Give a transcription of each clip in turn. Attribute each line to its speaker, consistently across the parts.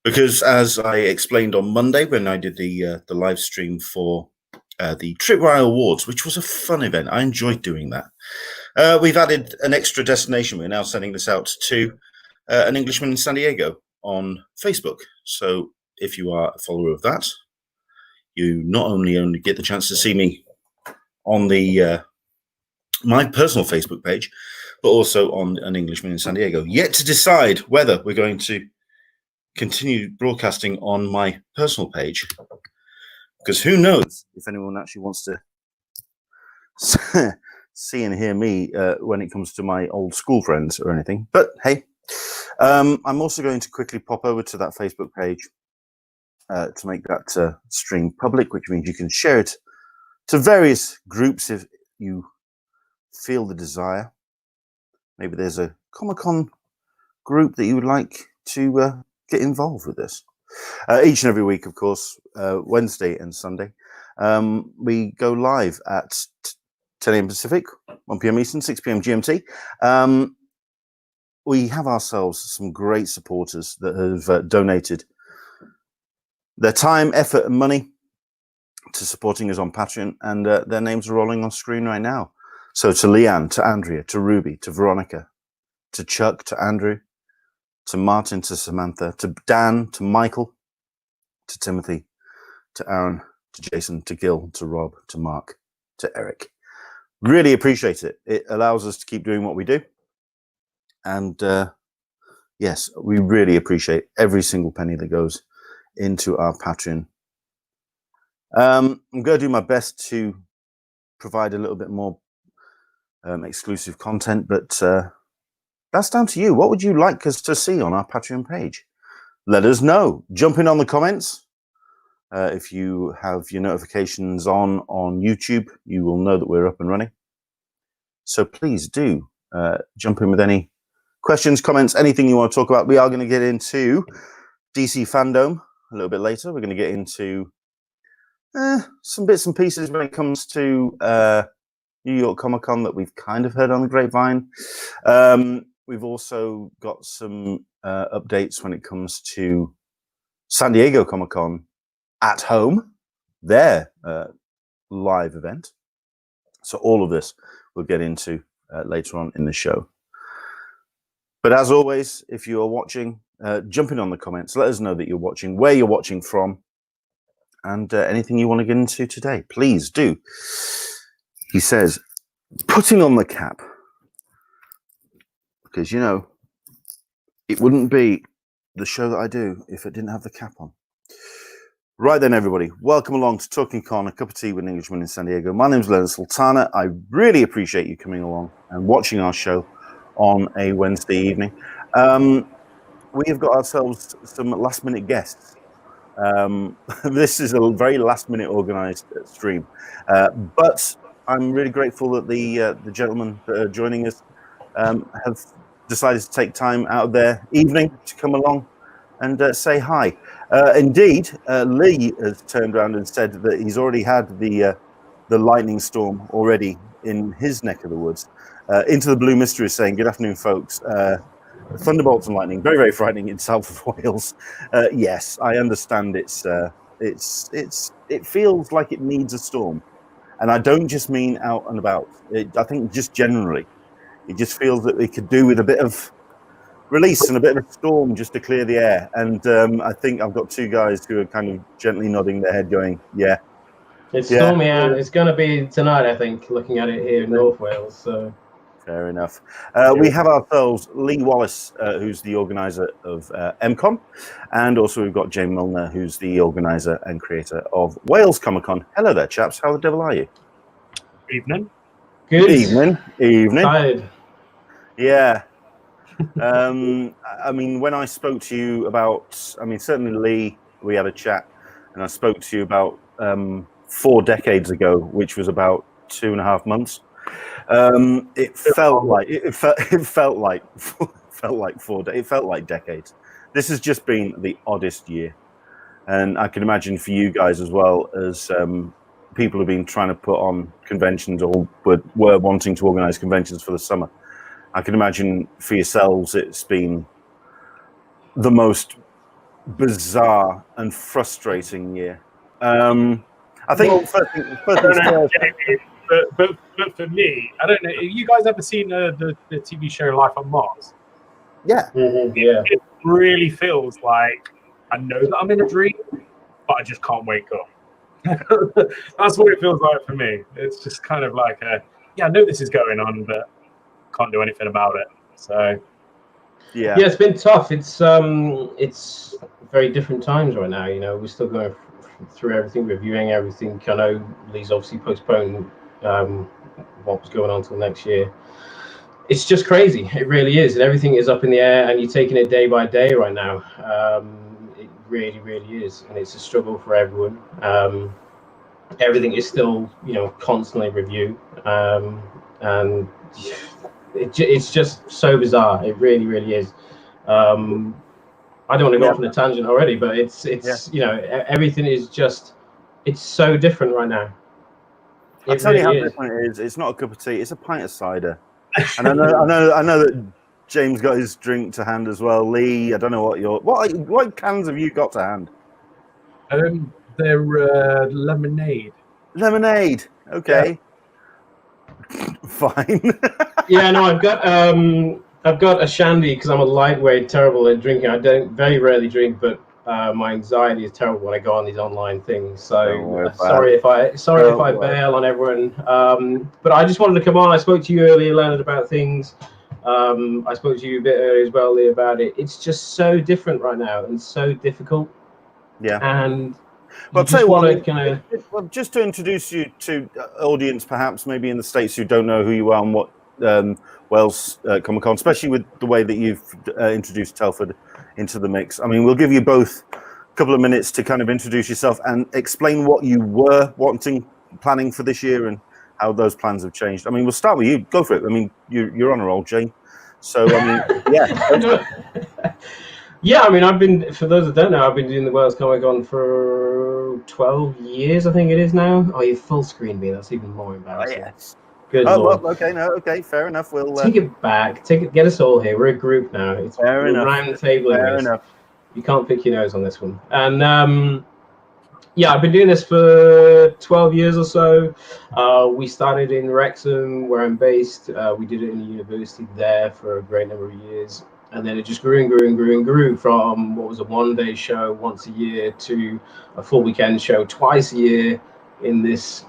Speaker 1: Because as I explained on Monday when I did the live stream for the Tripwire Awards, which was a fun event, I enjoyed doing that. We've added an extra destination. We're now sending this out to an Englishman in San Diego on Facebook. So if you are a follower of that, you not only get the chance to see me on the my personal Facebook page, but also on an Englishman in San Diego. Yet to decide whether we're going to continue broadcasting on my personal page, because who knows if anyone actually wants to see and hear me when it comes to my old school friends or anything. But hey, I'm also going to quickly pop over to that Facebook page to make that stream public, which means you can share it to various groups if you feel the desire. Maybe there's a Comic-Con group that you would like to get involved with this. Each and every week, of course, Wednesday and Sunday, we go live at 10 a.m. Pacific, 1 p.m. Eastern, 6 p.m. GMT. We have ourselves some great supporters that have donated their time, effort, and money to supporting us on Patreon, and their names are rolling on screen right now. So to Leanne, to Andrea, to Ruby, to Veronica, to Chuck, to Andrew, to Martin, to Samantha, to Dan, to Michael, to Timothy, to Aaron, to Jason, to Gil, to Rob, to Mark, to Eric. Really appreciate it. It allows us to keep doing what we do. And yes, we really appreciate every single penny that goes into our Patreon. I'm going to do my best to provide a little bit more exclusive content, but that's down to you. What would you like us to see on our Patreon page? Let us know. Jump in on the comments. If you have your notifications on YouTube, you will know that we're up and running. So please do jump in with any questions, comments, anything you want to talk about. We are going to get into DC fandom a little bit later. We're going to get into some bits and pieces when it comes to New York Comic-Con that we've kind of heard on the grapevine. We've also got some updates when it comes to San Diego Comic-Con at home, their live event. So all of this we'll get into later on in the show. But as always, if you are watching, jump in on the comments. Let us know that you're watching, where you're watching from, and anything you want to get into today. Please do. He says, putting on the cap. Because, you know, it wouldn't be the show that I do if it didn't have the cap on. Right then, everybody, welcome along to Talking Con, a cup of tea with an Englishman in San Diego. My name's Leonard Sultana. I really appreciate you coming along and watching our show on a Wednesday evening. We have got ourselves some last-minute guests. This is a very last-minute organized stream. But I'm really grateful that the gentlemen that are joining us have decided to take time out of their evening to come along and say hi. Indeed, Lee has turned around and said that he's already had the lightning storm already in his neck of the woods. Into the Blue Mystery is saying, good afternoon, folks. Thunderbolts and lightning, very, very frightening in south of Wales. Yes, I understand it feels like it needs a storm. And I don't just mean out and about. I think just generally, it just feels that it could do with a bit of release and a bit of a storm just to clear the air. And I think I've got two guys who are kind of gently nodding their head going, yeah.
Speaker 2: It's stormy out. It's going to be tonight, I think, looking at it here in North Wales. So.
Speaker 1: Fair enough. We have ourselves Lee Wallis, who's the organizer of MCon, and also we've got JAIME Milner, who's the organizer and creator of Wales Comic Con. Hello there, chaps. How the devil are you?
Speaker 3: Evening.
Speaker 2: Good.
Speaker 1: Evening.
Speaker 2: Tired.
Speaker 1: Yeah. I mean, when I spoke to you about, I mean, certainly Lee, we had a chat, and I spoke to you about 4 decades ago, which was about 2.5 months. It felt like 4 days. It felt like decades. This has just been the oddest year, and I can imagine for you guys as well as people have been trying to put on conventions or were wanting to organize conventions for the summer. I can imagine for yourselves it's been the most bizarre and frustrating year. I think first things first.
Speaker 3: But for me, I don't know. Have you guys ever seen the TV show Life on Mars?
Speaker 1: Yeah.
Speaker 2: Yeah.
Speaker 3: It really feels like I know that I'm in a dream, but I just can't wake up. That's what it feels like for me. It's just kind of like I know this is going on, but can't do anything about it. So
Speaker 2: yeah, it's been tough. It's very different times right now. You know, we're still going through everything, reviewing everything. I know Lee's obviously postponed what was going on till next year. It's just crazy. It really is, and everything is up in the air, and you're taking it day by day right now. It really, really is, and it's a struggle for everyone. Everything is still, constantly review, and it's just so bizarre. It really, really is. I don't want to go off on a tangent already, but it's everything is just, it's so different right now.
Speaker 1: I'll tell you how different it is. It's not a cup of tea. It's a pint of cider. And I know that James got his drink to hand as well. Lee, I don't know what cans have you got to hand?
Speaker 3: They're lemonade.
Speaker 1: Lemonade. Okay. Yeah. Fine.
Speaker 2: Yeah, no, I've got a shandy because I'm a lightweight, terrible at drinking. I don't very rarely drink, but my anxiety is terrible when I go on these online things. So sorry if I bail on everyone. But I just wanted to come on. I spoke to you earlier, Leonard, about things. I spoke to you a bit earlier as well, Lee, about it. It's just so different right now and so difficult.
Speaker 1: Yeah.
Speaker 2: And
Speaker 1: well, tell you what, just to introduce you to audience, perhaps maybe in the States who don't know who you are and what Wales Comic Con, especially with the way that you've introduced Telford into the mix. I mean, we'll give you both a couple of minutes to kind of introduce yourself and explain what you were planning for this year and how those plans have changed. I mean, we'll start with you. Go for it. I mean, you're on a roll, Jane. So, I mean, yeah.
Speaker 2: Yeah, I mean, for those that don't know, I've been doing the Wales Comic Con for 12 years, I think it is now. Oh, you full screen me. That's even more embarrassing.
Speaker 1: Oh, yes.
Speaker 2: Good Lord.
Speaker 1: Well, okay, fair enough. We'll
Speaker 2: take it back. Get us all here. We're a group now. It's
Speaker 1: fair enough.
Speaker 2: Round the table.
Speaker 1: Fair enough.
Speaker 2: You can't pick your nose on this one. And yeah, I've been doing this for 12 years or so. We started in Wrexham, where I'm based. We did it in the university there for a great number of years. And then it just grew and grew and grew and grew from what was a one-day show once a year to a full weekend show twice a year in this,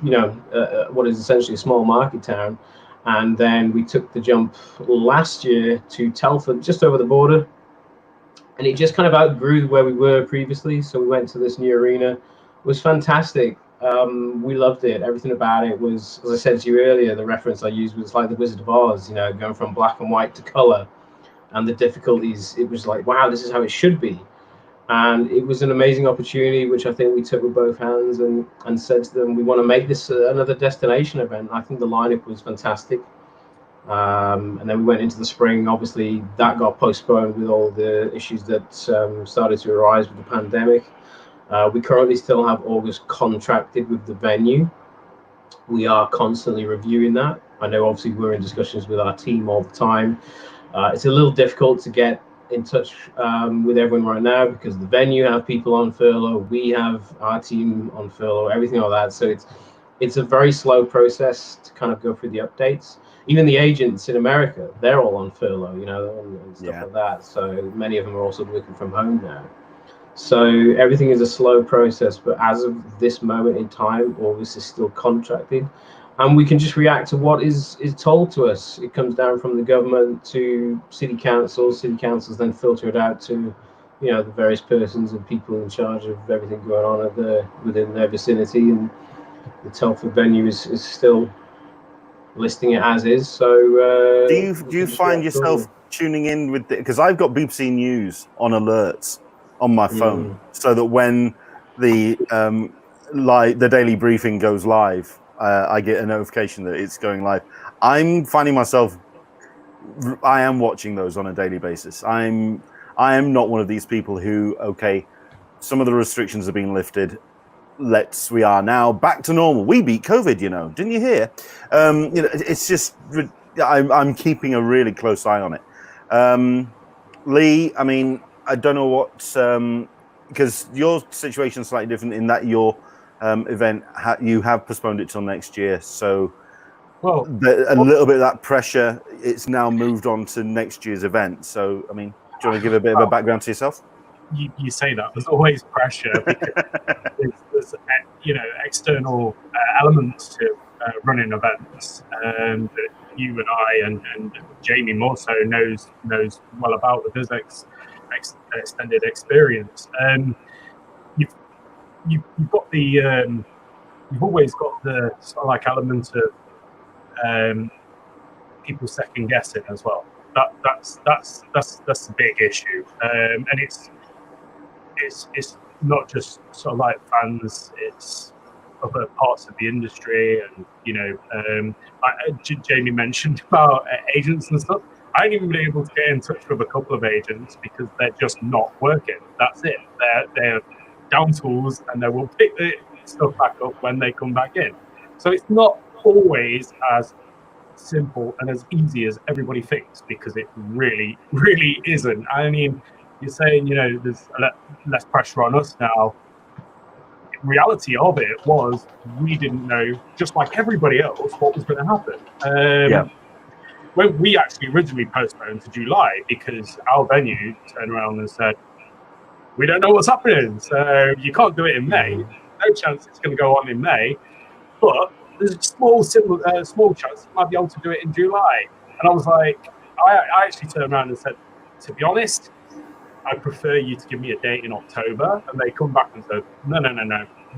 Speaker 2: what is essentially a small market town. And then we took the jump last year to Telford, just over the border. And it just kind of outgrew where we were previously. So we went to this new arena. It was fantastic. We loved it. Everything about it was, as I said to you earlier, the reference I used was like the Wizard of Oz, going from black and white to color. And the difficulties, it was like, wow, this is how it should be. And it was an amazing opportunity, which I think we took with both hands and said to them, we want to make this another destination event. I think the lineup was fantastic. And then we went into the spring. Obviously, that got postponed with all the issues that started to arise with the pandemic. We currently still have August contracted with the venue. We are constantly reviewing that. I know, obviously, we're in discussions with our team all the time. It's a little difficult to get in touch with everyone right now because the venue have people on furlough, we have our team on furlough, everything like that. So it's a very slow process to kind of go through the updates. Even the agents in America, they're all on furlough, and stuff like that. So many of them are also working from home now. So everything is a slow process. But as of this moment in time, August is still contracted. And we can just react to what is told to us. It comes down from the government to city councils. City councils then filter it out to, the various persons and people in charge of everything going on within their vicinity. And the Telford venue is still listing it as is. So
Speaker 1: do you find yourself tuning in with because I've got BBC News on alerts on my phone, so that when the daily briefing goes live, I get a notification that it's going live. I'm finding myself, I am watching those on a daily basis. I am not one of these people who, okay, some of the restrictions have been lifted. We are now back to normal. We beat COVID, didn't you hear? It's just, I'm keeping a really close eye on it. Lee, I mean, I don't know what because your situation is slightly different in that your event you have postponed it till next year, so
Speaker 3: Well,
Speaker 1: a little bit of that pressure, it's now moved on to next year's event. So, I mean, do you want to give a bit of a background to yourself?
Speaker 3: You say that there's always pressure because there's external elements to running events that you and I and Jamie more so knows well about with his extended experience. You've got the you've always got the sort of like element of people second guessing as well. That's the big issue, and it's not just sort of like fans, it's other parts of the industry. And Jamie mentioned about agents and stuff. I ain't even been able to get in touch with a couple of agents because they're just not working. That's it. They're down tools, and they will pick the stuff back up when they come back in. So it's not always as simple and as easy as everybody thinks, because it really isn't. I mean, you're saying there's less pressure on us now. The reality of it was we didn't know, just like everybody else, what was going to happen. When we actually originally postponed to July, because our venue turned around and said, we don't know what's happening, so you can't do it in May. No chance it's going to go on in May, but there's a small chance you might be able to do it in July. And I was like, I actually turned around and said, to be honest, I prefer you to give me a date in October. And they come back and said,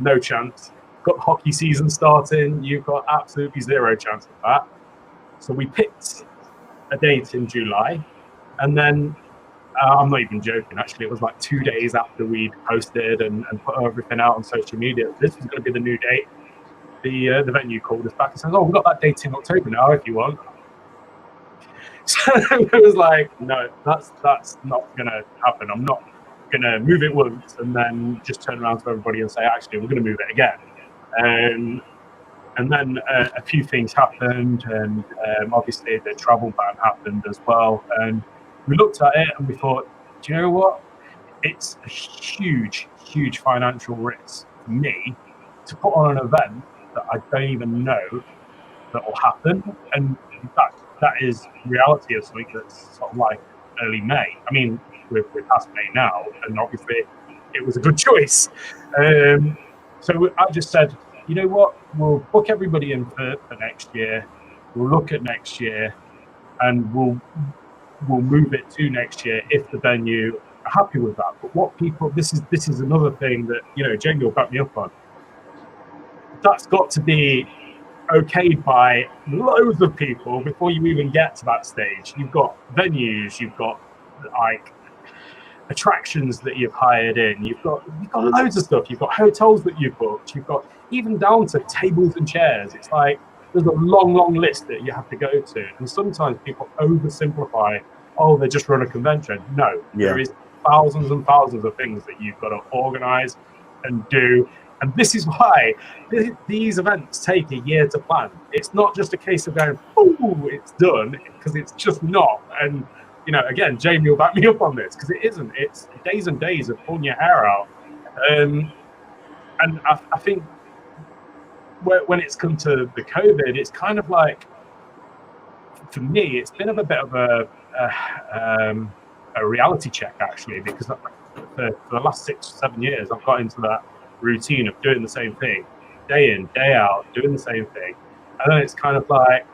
Speaker 3: no chance. Got the hockey season starting. You've got absolutely zero chance of that. So we picked a date in July. And then, I'm not even joking, actually, it was like 2 days after we'd posted and put everything out on social media, this was going to be the new date. The venue called us back and said, we've got that date in October now, if you want. So it was like, no, that's not going to happen. I'm not going to move it once and then just turn around to everybody and say, actually, we're going to move it again. And then a few things happened, and obviously the travel ban happened as well. And we looked at it and we thought, do you know what? It's a huge financial risk for me to put on an event that I don't even know that will happen. And that is reality of something that's sort of like early May. I mean, we're past May now, and obviously it was a good choice. So I just said, you know what, we'll book everybody in for next year. We'll look at next year, and we'll move it to next year if the venue are happy with that. But what people, this is another thing that Jamie will back me up on. That's got to be okayed by loads of people before you even get to that stage. You've got venues, you've got like attractions that you've hired in, you've got loads of stuff, you've got hotels that you've booked, you've got even down to tables and chairs. It's like there's a long list that you have to go to, and sometimes people oversimplify. They just run a convention. No, there is thousands and thousands of things that you've got to organize and do. And this is why these events take a year to plan. It's not just a case of going, it's done, because it's just not. And, again, Jamie will back me up on this, because it isn't. It's days and days of pulling your hair out. And I think when it's come to the COVID, it's kind of like, for me, it's been a bit of a reality check, actually, because for the last 6 or 7 years, I've got into that routine of doing the same thing day in, day out, doing the same thing. And then it's kind of like,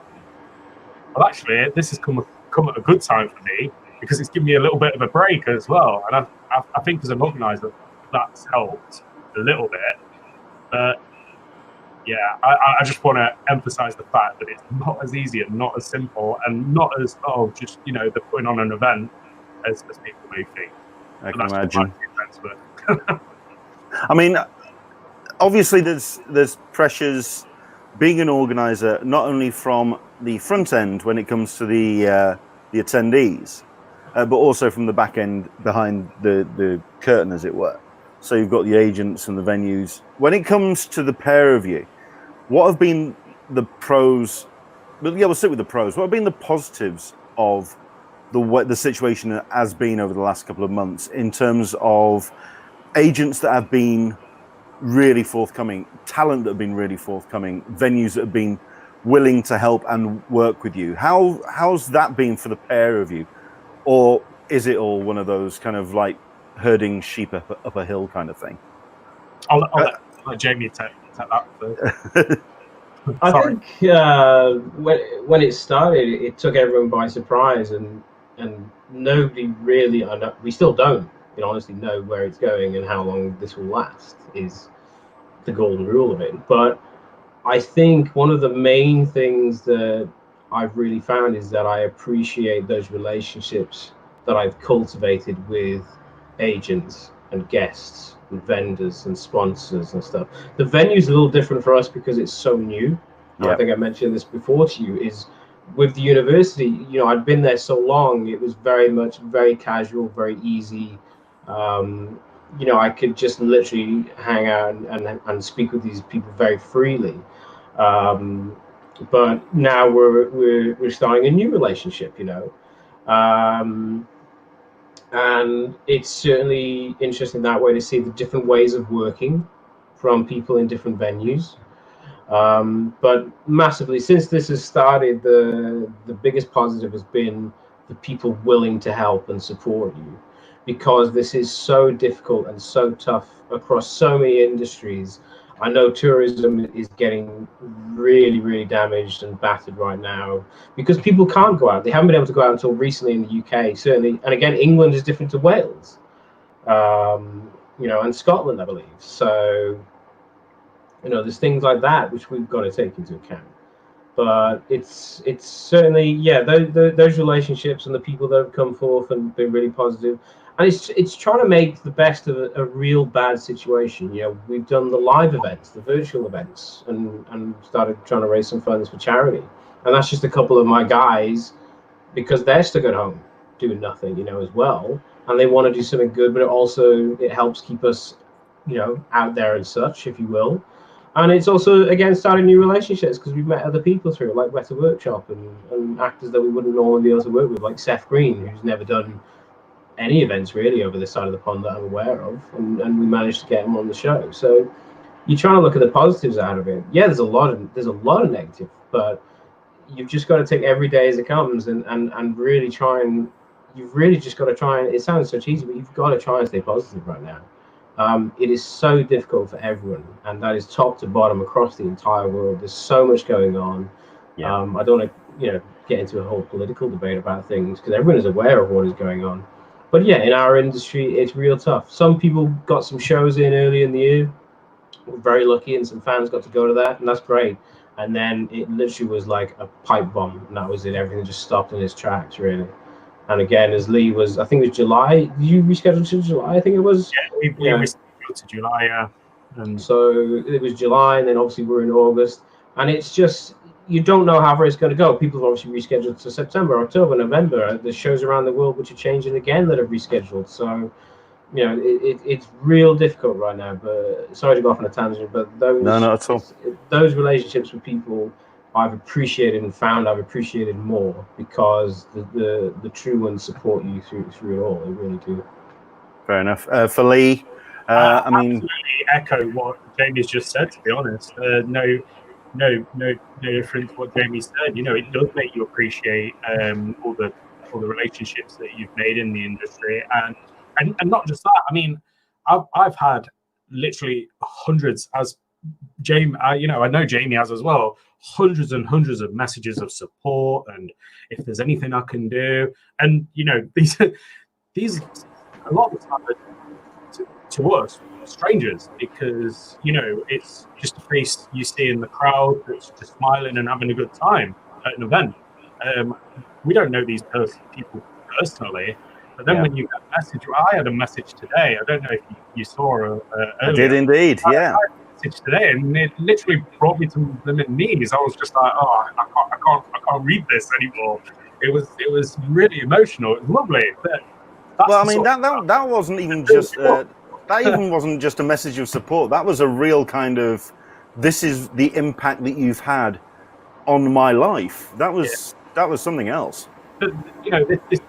Speaker 3: well, actually, this has come at a good time for me, because it's given me a little bit of a break as well. And I think as an organizer, that's helped a little bit. But yeah, I just want to emphasize the fact that it's not as easy and not as simple and not as, just, they're putting on an event as people may think.
Speaker 1: I can imagine. I mean, obviously there's pressures being an organizer, not only from the front end when it comes to the attendees, but also from the back end behind the curtain, as it were. So you've got the agents and the venues. When it comes to the pair of you, what have been the pros? Well, yeah, we'll stick with the pros. What have been the positives of the situation has been over the last couple of months in terms of agents that have been really forthcoming, talent that have been really forthcoming, venues that have been willing to help and work with you. How's that been for the pair of you? Or is it all one of those kind of like herding sheep up a hill kind of thing?
Speaker 3: I'll let Jamie take that first.
Speaker 2: I think when it started, it took everyone by surprise, and nobody really, we still don't, honestly, know where it's going and how long this will last. Is the golden rule of it. But I think one of the main things that I've really found is that I appreciate those relationships that I've cultivated with agents and guests and vendors and sponsors and stuff. The venue's a little different for us because it's so new. And I think I mentioned this before to you, is with the university, I'd been there so long, it was very casual, very easy. I could just literally hang out and speak with these people very freely. But now we're starting a new relationship, and it's certainly interesting that way to see the different ways of working from people in different venues. But massively, since this has started, the biggest positive has been the people willing to help and support you, because this is so difficult and so tough across so many industries. I know tourism is getting really, really damaged and battered right now because people can't go out. They haven't been able to go out until recently in the UK, certainly. And again, England is different to Wales, and Scotland, I believe. So, there's things like that which we've got to take into account. But it's certainly, those relationships and the people that have come forth and been really positive. And it's trying to make the best of a real bad situation. We've done the live events, the virtual events, and started trying to raise some funds for charity. And that's just a couple of my guys, because they're stuck at home doing nothing, as well. And they want to do something good, but it helps keep us, out there and such, if you will. And it's also, again, starting new relationships because we've met other people through it, like Weta Workshop and actors that we wouldn't normally be able to work with, like Seth Green, who's never done any events really over this side of the pond that I'm aware of, and we managed to get him on the show. So you're trying to look at the positives out of it. Yeah, there's a lot of negative, but you've just got to take every day as it comes and really try and you've really just got to try and, it sounds so cheesy, but you've got to try and stay positive right now. It is so difficult for everyone, and that is top to bottom across the entire world. There's so much going on. I don't want to get into a whole political debate about things because everyone is aware of what is going on. But yeah, in our industry, it's real tough. Some people got some shows in early in the year. We're very lucky, and some fans got to go to that, and that's great. And then it literally was like a pipe bomb, and that was it. Everything just stopped in its tracks, really. And again, as Lee was, I think it was July. Did you reschedule to July? I think it was.
Speaker 3: Yeah, we rescheduled to July. Yeah. And
Speaker 2: so it was July, and then obviously we're in August, and it's just, you don't know how far it's going to go. People have obviously rescheduled to September, October, November. There's shows around the world which are changing again that have rescheduled. So, it's real difficult right now. But sorry to go off on a tangent, but those
Speaker 1: no, not at all.
Speaker 2: Those relationships with people I've appreciated and found I've appreciated more because the true ones support you through it all. They really do.
Speaker 1: Fair enough. For Lee, I mean,
Speaker 3: absolutely echo what Jamie's just said. To be honest, no different to what Jamie said. It does make you appreciate all the relationships that you've made in the industry, and not just that. I mean, I've had literally hundreds, as Jamie, I know Jamie has as well, hundreds and hundreds of messages of support, and if there's anything I can do, and these a lot of the time to us strangers, because it's just a face you see in the crowd that's just smiling and having a good time at an event. We don't know these people personally, but then when you get a message, I had a message today. I don't know if you saw
Speaker 1: I did indeed.
Speaker 3: I had a message today, and it literally brought me to the knees. I was just like, oh, I can't read this anymore. It was really emotional. It was lovely. But
Speaker 1: well, I mean, that wasn't even just that even wasn't just a message of support. That was a real kind of, this is the impact that you've had on my life. That was something else.
Speaker 3: But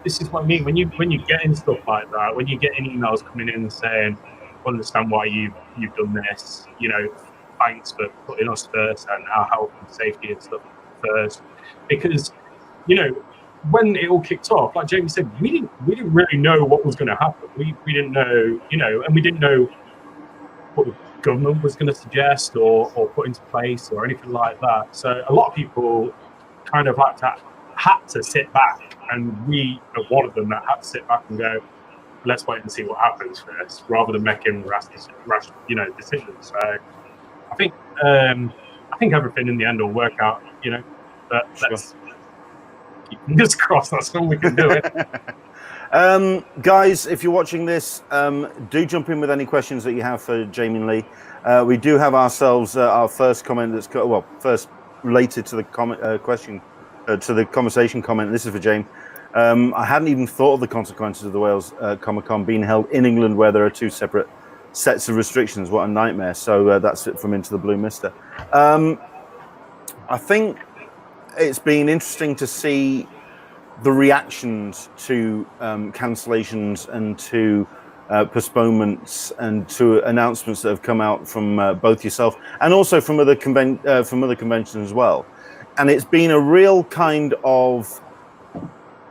Speaker 3: this is what I mean. When you get in stuff like that, when you get in emails coming in saying, understand why you've done this. You know, thanks for putting us first and our health and safety and stuff first, because you know, when it all kicked off, like Jamie said, we didn't really know what was going to happen. We didn't know, you know, and we didn't know what the government was going to suggest or put into place or anything like that. So a lot of people kind of had to sit back, and we are one of them that had to sit back and go, let's wait and see what happens first, rather than making rash decisions. So I think everything in the end will work out, you know. But let's keep fingers crossed. That's all we can do.
Speaker 1: Guys, if you're watching this, do jump in with any questions that you have for Jamie and Lee. We do have ourselves our first comment that's first related to the question, to the conversation comment. This is for James. I hadn't even thought of the consequences of the Wales Comic Con being held in England, where there are two separate sets of restrictions. What a nightmare! So that's it from Into the Blue Mister. I think it's been interesting to see the reactions to cancellations and to postponements and to announcements that have come out from both yourself and also from other conventions as well. And it's been a real kind of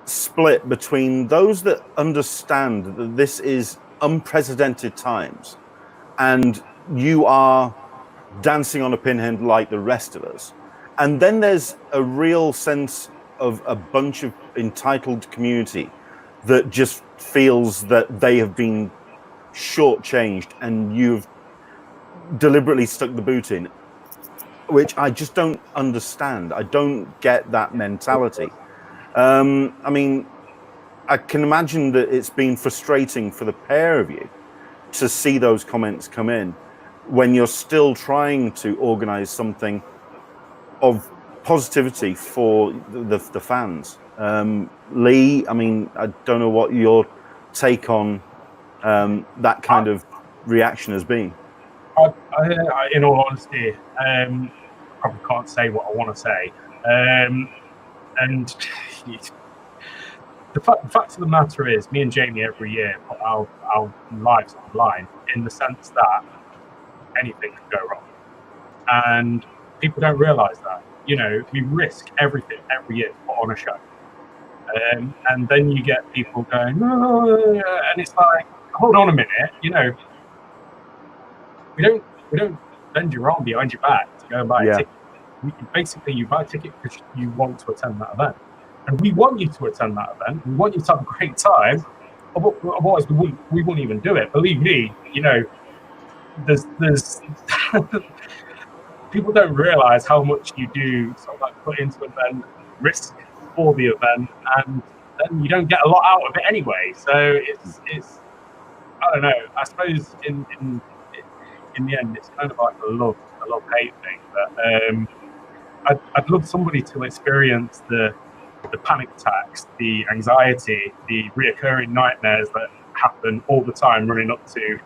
Speaker 1: split between those that understand that this is unprecedented times and you are dancing on a pinhead like the rest of us. And then there's a real sense of a bunch of entitled community that just feels that they have been shortchanged and you've deliberately stuck the boot in, which I just don't understand. I don't get that mentality. I mean, I can imagine that it's been frustrating for the pair of you to see those comments come in when you're still trying to organize something of positivity for the fans. Lee, I mean, I don't know what your take on that kind of reaction has been.
Speaker 3: I, in all honesty, probably can't say what I want to say. And the fact of the matter is, me and Jamie every year put our lives online in the sense that anything could go wrong. And people don't realise that. You know, we risk everything every year to put on a show. And then you get people going, oh, and it's like, hold on a minute, you know, we don't bend your arm behind your back to go and buy a ticket. Basically, you buy a ticket because you want to attend that event. And we want you to attend that event. We want you to have a great time. Otherwise, we wouldn't even do it. Believe me, you know, there's people don't realize how much you do sort of like put into an event, risk for the event, and then you don't get a lot out of it anyway. So it's I don't know. I suppose in the end, it's kind of like a love-hate thing. But I'd love somebody to experience the panic attacks, the anxiety, the reoccurring nightmares that happen all the time running up to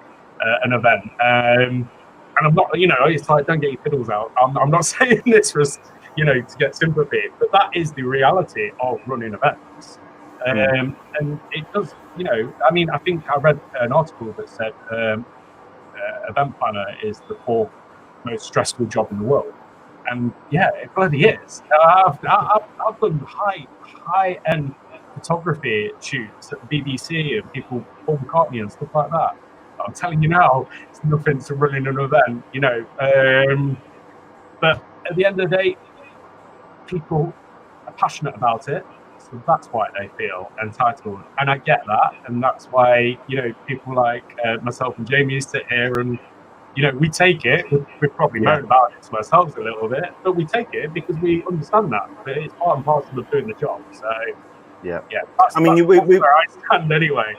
Speaker 3: an event. And I'm not, you know, it's like, don't get your fiddles out. I'm not saying this was, you know, to get sympathy, but that is the reality of running events. And it does, you know, I mean, I think I read an article that said event planner is the fourth most stressful job in the world. And yeah, it bloody is. I've done high-end photography shoots at the BBC and people, Paul McCartney and stuff like that. I'm telling you now, it's nothing to running an event, you know. But at the end of the day, people are passionate about it, so that's why they feel entitled. And I get that, and that's why, you know, people like myself and Jamie sit here and, you know, we take it. We've probably known about it to ourselves a little bit, but we take it because we understand that it's part and parcel of doing the job. So yeah. I mean, that's where I stand anyway.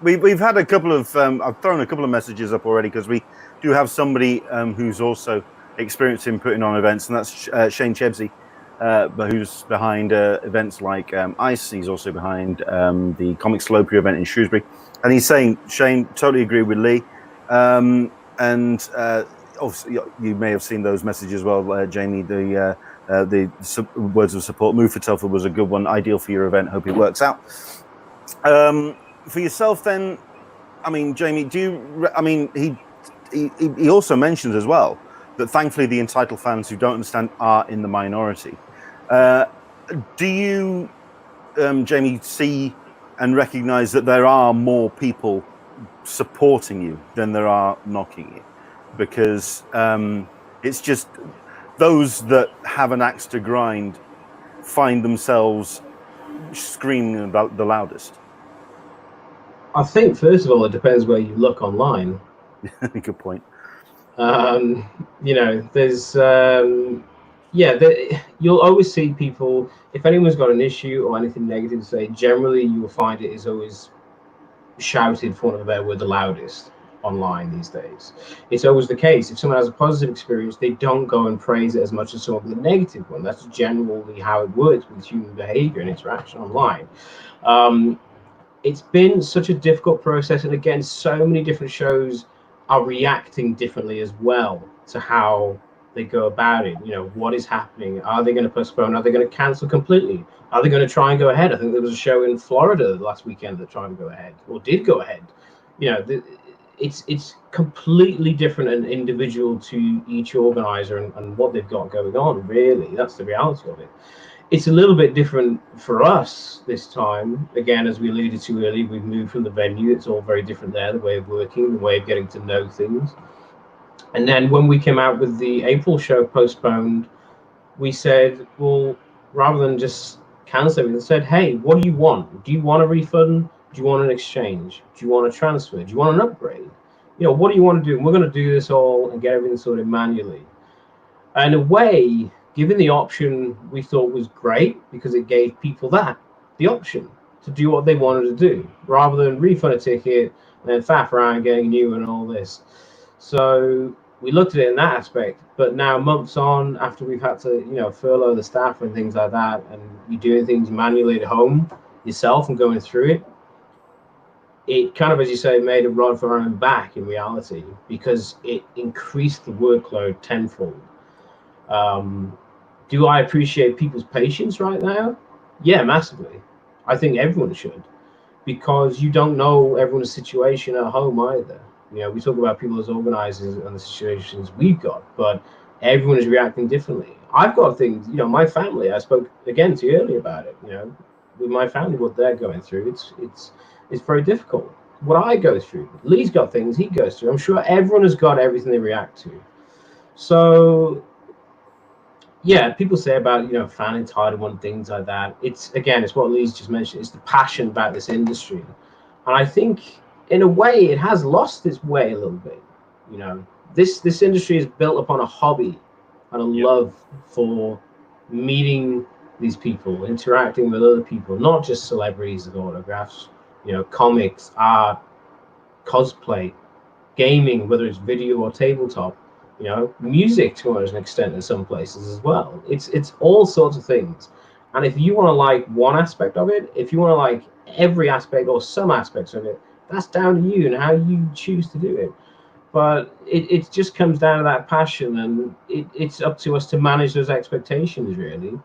Speaker 1: We've had a couple of I've thrown a couple of messages up already because we do have somebody who's also experienced in putting on events, and that's Shane Chebsey, who's behind events like ICE. He's also behind the Comic Slopia event in Shrewsbury, and he's saying, Shane, totally agree with Lee. And obviously, you may have seen those messages as well, Jamie. The words of support. Move for Telford was a good one. Ideal for your event. Hope it works out. For yourself, then, I mean, Jamie, he also mentioned as well that thankfully the entitled fans who don't understand are in the minority. Do you, Jamie, see and recognize that there are more people supporting you than there are knocking you? Because it's just those that have an axe to grind find themselves screaming about the loudest.
Speaker 2: I think, first of all, it depends where you look online.
Speaker 1: Good point.
Speaker 2: You know, there's you'll always see people, if anyone's got an issue or anything negative to say, generally you will find it is always shouted, for want of a better word, the loudest online these days. It's always the case. If someone has a positive experience, they don't go and praise it as much as someone with a negative one. That's generally how it works with human behavior and interaction online. It's been such a difficult process, and again, so many different shows are reacting differently as well to how they go about it. You know, what is happening? Are they going to postpone? Are they going to cancel completely? Are they going to try and go ahead? I think there was a show in Florida last weekend that tried to go ahead, or did go ahead. You know, it's completely different and individual to each organizer and what they've got going on. Really, that's the reality of it. It's a little bit different for us this time. Again, as we alluded to earlier, we've moved from the venue. It's all very different there, the way of working, the way of getting to know things. And then when we came out with the April show postponed, we said, well, rather than just cancel it, we said, hey, what do you want? Do you want a refund? Do you want an exchange? Do you want a transfer? Do you want an upgrade? You know, what do you want to do? And we're going to do this all and get everything sorted manually. And in a way, given the option, we thought was great because it gave people the option to do what they wanted to do, rather than refund a ticket and then faff around getting new and all this. So we looked at it in that aspect. But now, months on, after we've had to, you know, furlough the staff and things like that, and you're doing things manually at home yourself and going through it, it kind of, as you say, made a rod for our own back in reality, because it increased the workload tenfold. Do I appreciate people's patience right now? Yeah, massively. I think everyone should, because you don't know everyone's situation at home either. You know, we talk about people as organizers and the situations we've got, but everyone is reacting differently. I've got things, you know, my family, I spoke again to you earlier about it, you know, with my family, what they're going through, it's very difficult. What I go through, Lee's got things he goes through. I'm sure everyone has got everything they react to. So yeah, people say about, you know, fan entitlement, things like that. It's, again, it's what Lee's just mentioned. It's the passion about this industry, and I think in a way it has lost its way a little bit. You know, this industry is built upon a hobby and a love for meeting these people, interacting with other people, not just celebrities and autographs. You know, comics, art, cosplay, gaming, whether it's video or tabletop. You know, music to an extent in some places as well. It's all sorts of things. And if you want to like one aspect of it, if you want to like every aspect or some aspects of it, that's down to you and how you choose to do it. But it just comes down to that passion, and it's up to us to manage those expectations, really.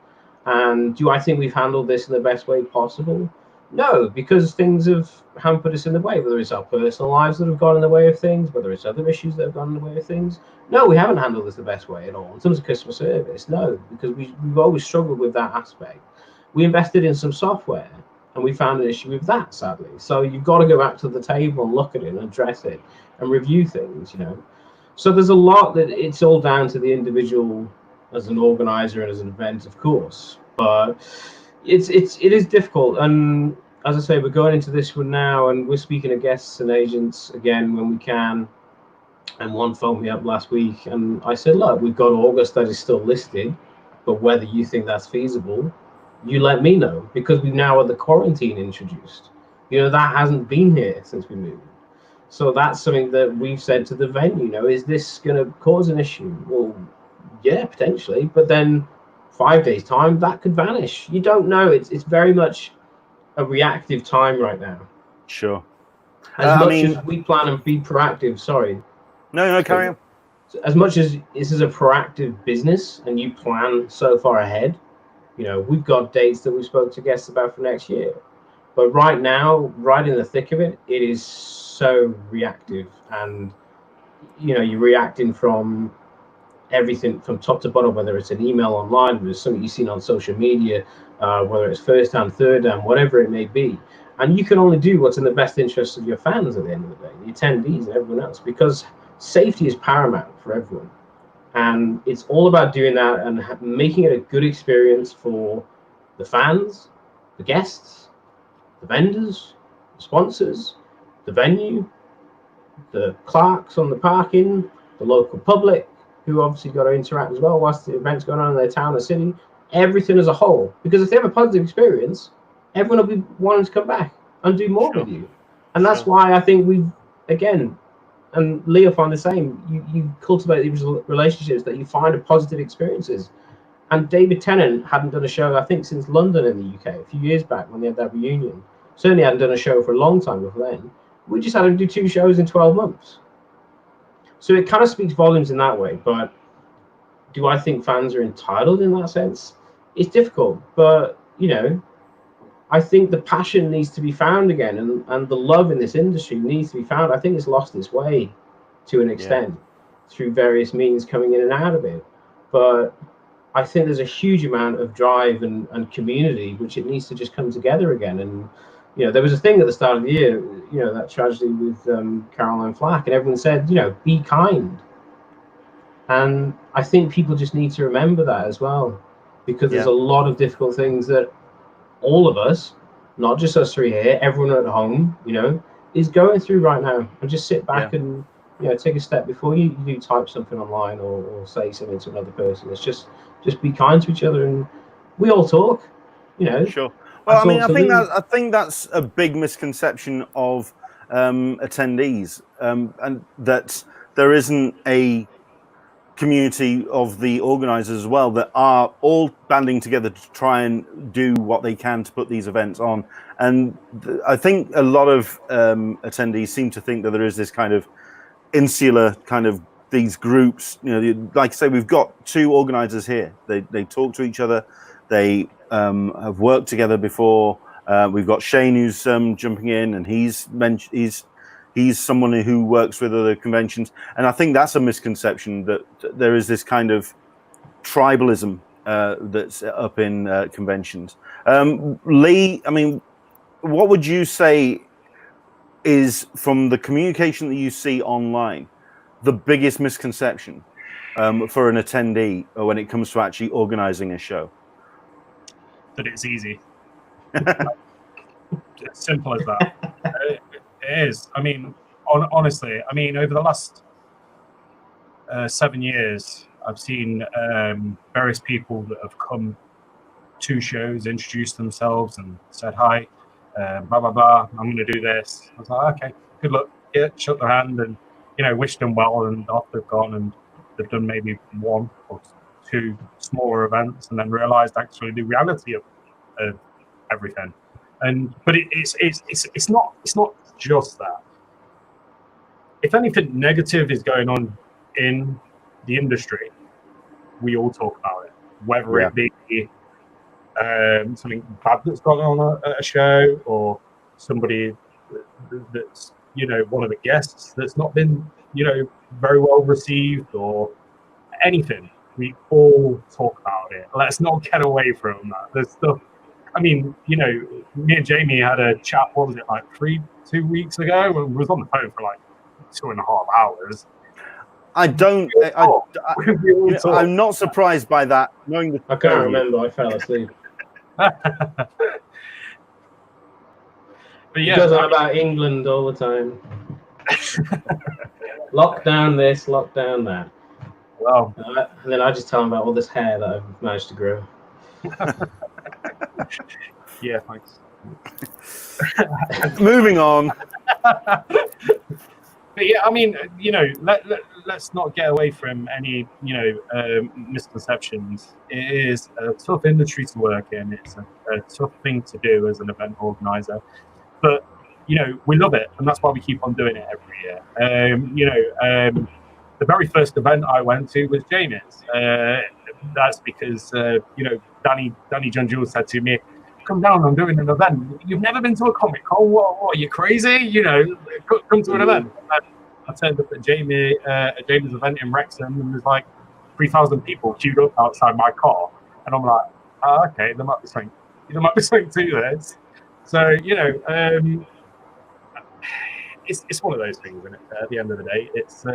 Speaker 2: And do I think we've handled this in the best way possible? No, because things have hampered us in the way, whether it's our personal lives that have gone in the way of things, whether it's other issues that have gone in the way of things. No, we haven't handled this the best way at all. In terms of customer service, no, because we've always struggled with that aspect. We invested in some software and we found an issue with that, sadly. So you've got to go back to the table and look at it and address it and review things, you know. So there's a lot that it's all down to the individual as an organizer and as an event, of course. But it is difficult, and as I say, we're going into this one now, and we're speaking to guests and agents again when we can. And one phoned me up last week, and I said, look, we've got August that is still listed, but whether you think that's feasible, you let me know, because we've now had the quarantine introduced. You know, that hasn't been here since we moved. So that's something that we've said to the venue. You know, is this going to cause an issue? Well, yeah, potentially, but then 5 days time that could vanish. You don't know. It's very much a reactive time right now.
Speaker 1: Sure.
Speaker 2: As much as we plan and be proactive, sorry.
Speaker 1: No, carry on.
Speaker 2: As much as this is a proactive business and you plan so far ahead, you know, we've got dates that we spoke to guests about for next year. But right now, right in the thick of it, it is so reactive, and you're reacting from everything from top to bottom, whether it's an email online, whether it's something you've seen on social media, whether it's first hand, third hand, whatever it may be. And you can only do what's in the best interest of your fans at the end of the day, the attendees and everyone else, because safety is paramount for everyone. And it's all about doing that and making it a good experience for the fans, the guests, the vendors, the sponsors, the venue, the clerks on the parking, the local public, who obviously got to interact as well whilst the event's going on in their town or city, everything as a whole. Because if they have a positive experience, everyone will be wanting to come back and do more with you. And that's why I think we've, again, and Leo find the same, you cultivate these relationships that you find are positive experiences. And David Tennant hadn't done a show, I think, since London in the UK, a few years back when they had that reunion. Certainly hadn't done a show for a long time before then. We just had him do 2 shows in 12 months. So it kind of speaks volumes in that way. But do I think fans are entitled in that sense? It's difficult. But, I think the passion needs to be found again. And the love in this industry needs to be found. I think it's lost its way to an extent through various means coming in and out of it. But I think there's a huge amount of drive and community, which it needs to just come together again. And, there was a thing at the start of the year, that tragedy with Caroline Flack, and everyone said, be kind. And I think people just need to remember that as well, because there's a lot of difficult things that all of us, not just us three here, everyone at home, is going through right now. And just sit back and, take a step before you do type something online or say something to another person. It's just be kind to each other, and we all talk,
Speaker 1: Sure. Well, I think that's a big misconception of attendees, and that there isn't a community of the organizers as well that are all banding together to try and do what they can to put these events on. And I think a lot of attendees seem to think that there is this kind of insular kind of these groups. Like I say, we've got 2 organizers here. They talk to each other. They have worked together before. We've got Shane who's jumping in, and he's someone who works with other conventions. And I think that's a misconception, that there is this kind of tribalism that's up in conventions. Lee, what would you say is, from the communication that you see online, the biggest misconception for an attendee when it comes to actually organizing a show?
Speaker 3: That it's easy. It's simple as that. It is. Honestly, over the last 7 years, I've seen various people that have come to shows, introduced themselves and said, hi, blah, blah, blah, I'm going to do this. I was like, okay, good luck. Yeah, shook their hand and, wished them well, and off they've gone, and they've done maybe 1 or 2 smaller events, and then realized actually the reality of everything. But it's not just that. If anything negative is going on in the industry, we all talk about it, whether it be something bad that's gone on at a show, or somebody that's one of the guests that's not been very well received, or anything. We all talk about it. Let's not get away from that. There's stuff. Me and Jamie had a chat. What was it, like 2 weeks ago? We was on the phone for like 2.5 hours.
Speaker 1: I'm not surprised by that. Knowing
Speaker 2: I can't remember. I fell asleep.
Speaker 3: But
Speaker 2: He goes on about England all the time. Lockdown this, lockdown that.
Speaker 3: Well,
Speaker 2: and then I just tell him about all this hair that I've managed to grow.
Speaker 3: Yeah, thanks.
Speaker 1: Moving on.
Speaker 3: But yeah, let's not get away from any, misconceptions. It is a tough industry to work in. It's a tough thing to do as an event organizer. But, we love it, and that's why we keep on doing it every year. The very first event I went to was Jamie's. That's because, Danny John Jules said to me, come down. I'm doing an event. You've never been to a Comic Con? What are you crazy? You know, come to an event. And I turned up at Jamie's event in Wrexham, and there's like 3,000 people queued up outside my car, and I'm like, oh, okay, there might be something to this. So you know, it's one of those things, isn't it? At the end of the day, it's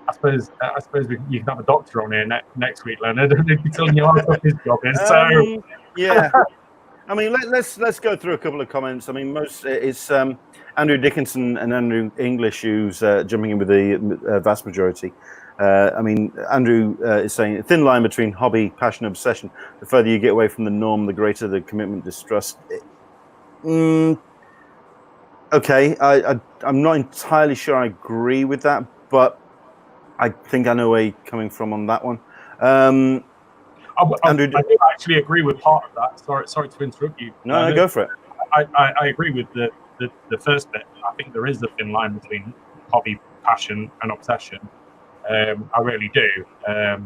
Speaker 3: I suppose you can have a doctor on here next week, Leonard, and he'd be telling you how tough his job is. So
Speaker 1: yeah, I mean, let's go through a couple of comments. I mean, it's Andrew Dickinson and Andrew English who's jumping in with the vast majority. I mean, Andrew is saying a thin line between hobby, passion, obsession. The further you get away from the norm, the greater the commitment, distrust. Okay, I'm not entirely sure I agree with that, but I think I know where you're coming from on that one. Andrew,
Speaker 3: I do actually agree with part of that. Sorry to interrupt you.
Speaker 1: No, go for it.
Speaker 3: I agree with the first bit. I think there is a thin line between hobby, passion, and obsession. I really do. I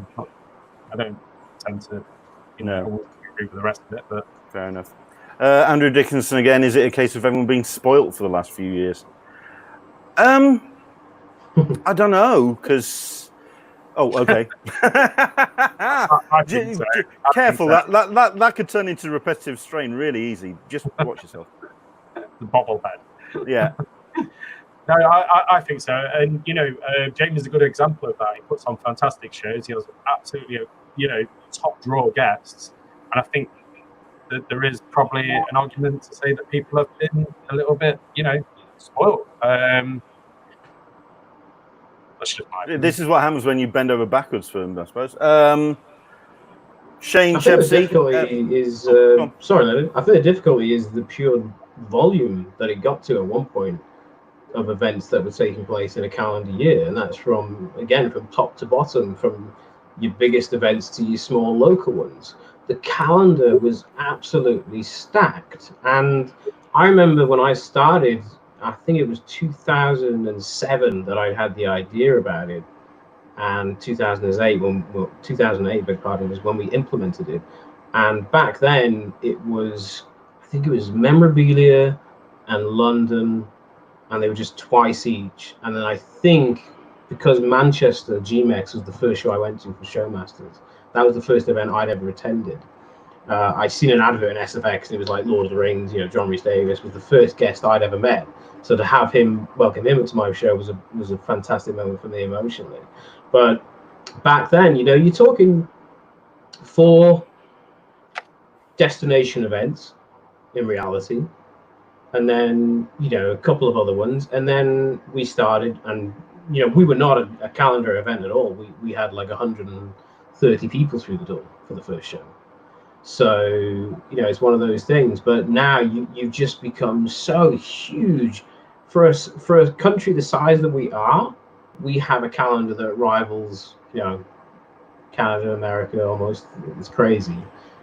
Speaker 3: don't tend to, always agree with the rest of it, but
Speaker 1: fair enough. Andrew Dickinson again. Is it a case of everyone being spoilt for the last few years? I don't know, because. Oh, okay.
Speaker 3: I think so.
Speaker 1: Careful, that could turn into repetitive strain really easy. Just watch yourself.
Speaker 3: The bobblehead.
Speaker 1: Yeah.
Speaker 3: No, I think so, and James is a good example of that. He puts on fantastic shows. He has absolutely, top draw guests, and I think that there is probably an argument to say that people have been a little bit, spoiled.
Speaker 1: This is what happens when you bend over backwards for them, I suppose. Shane
Speaker 2: I think the
Speaker 1: Shepsey.
Speaker 2: difficulty is sorry, Leonard. I think the difficulty is the pure volume that it got to at one point of events that were taking place in a calendar year, and that's from top to bottom, from your biggest events to your small local ones. The calendar was absolutely stacked, and I remember when I started, I think it was 2007 that I had the idea about it, and 2008 beg pardon, was when we implemented it. And back then I think it was memorabilia and London, and they were just twice each. And then I think because Manchester GMEX was the first show I went to for Showmasters, that was the first event I'd ever attended. I seen an advert in SFX, and it was like Lord of the Rings. John Rhys Davies was the first guest I'd ever met. So to have welcome him to my show was a fantastic moment for me emotionally. But back then, you're talking 4 destination events in reality, and then a couple of other ones, and then we started, and we were not a calendar event at all. We had like 130 people through the door for the first show. So it's one of those things. But now you've just become so huge. For a country the size that we are, we have a calendar that rivals Canada, America almost. It's crazy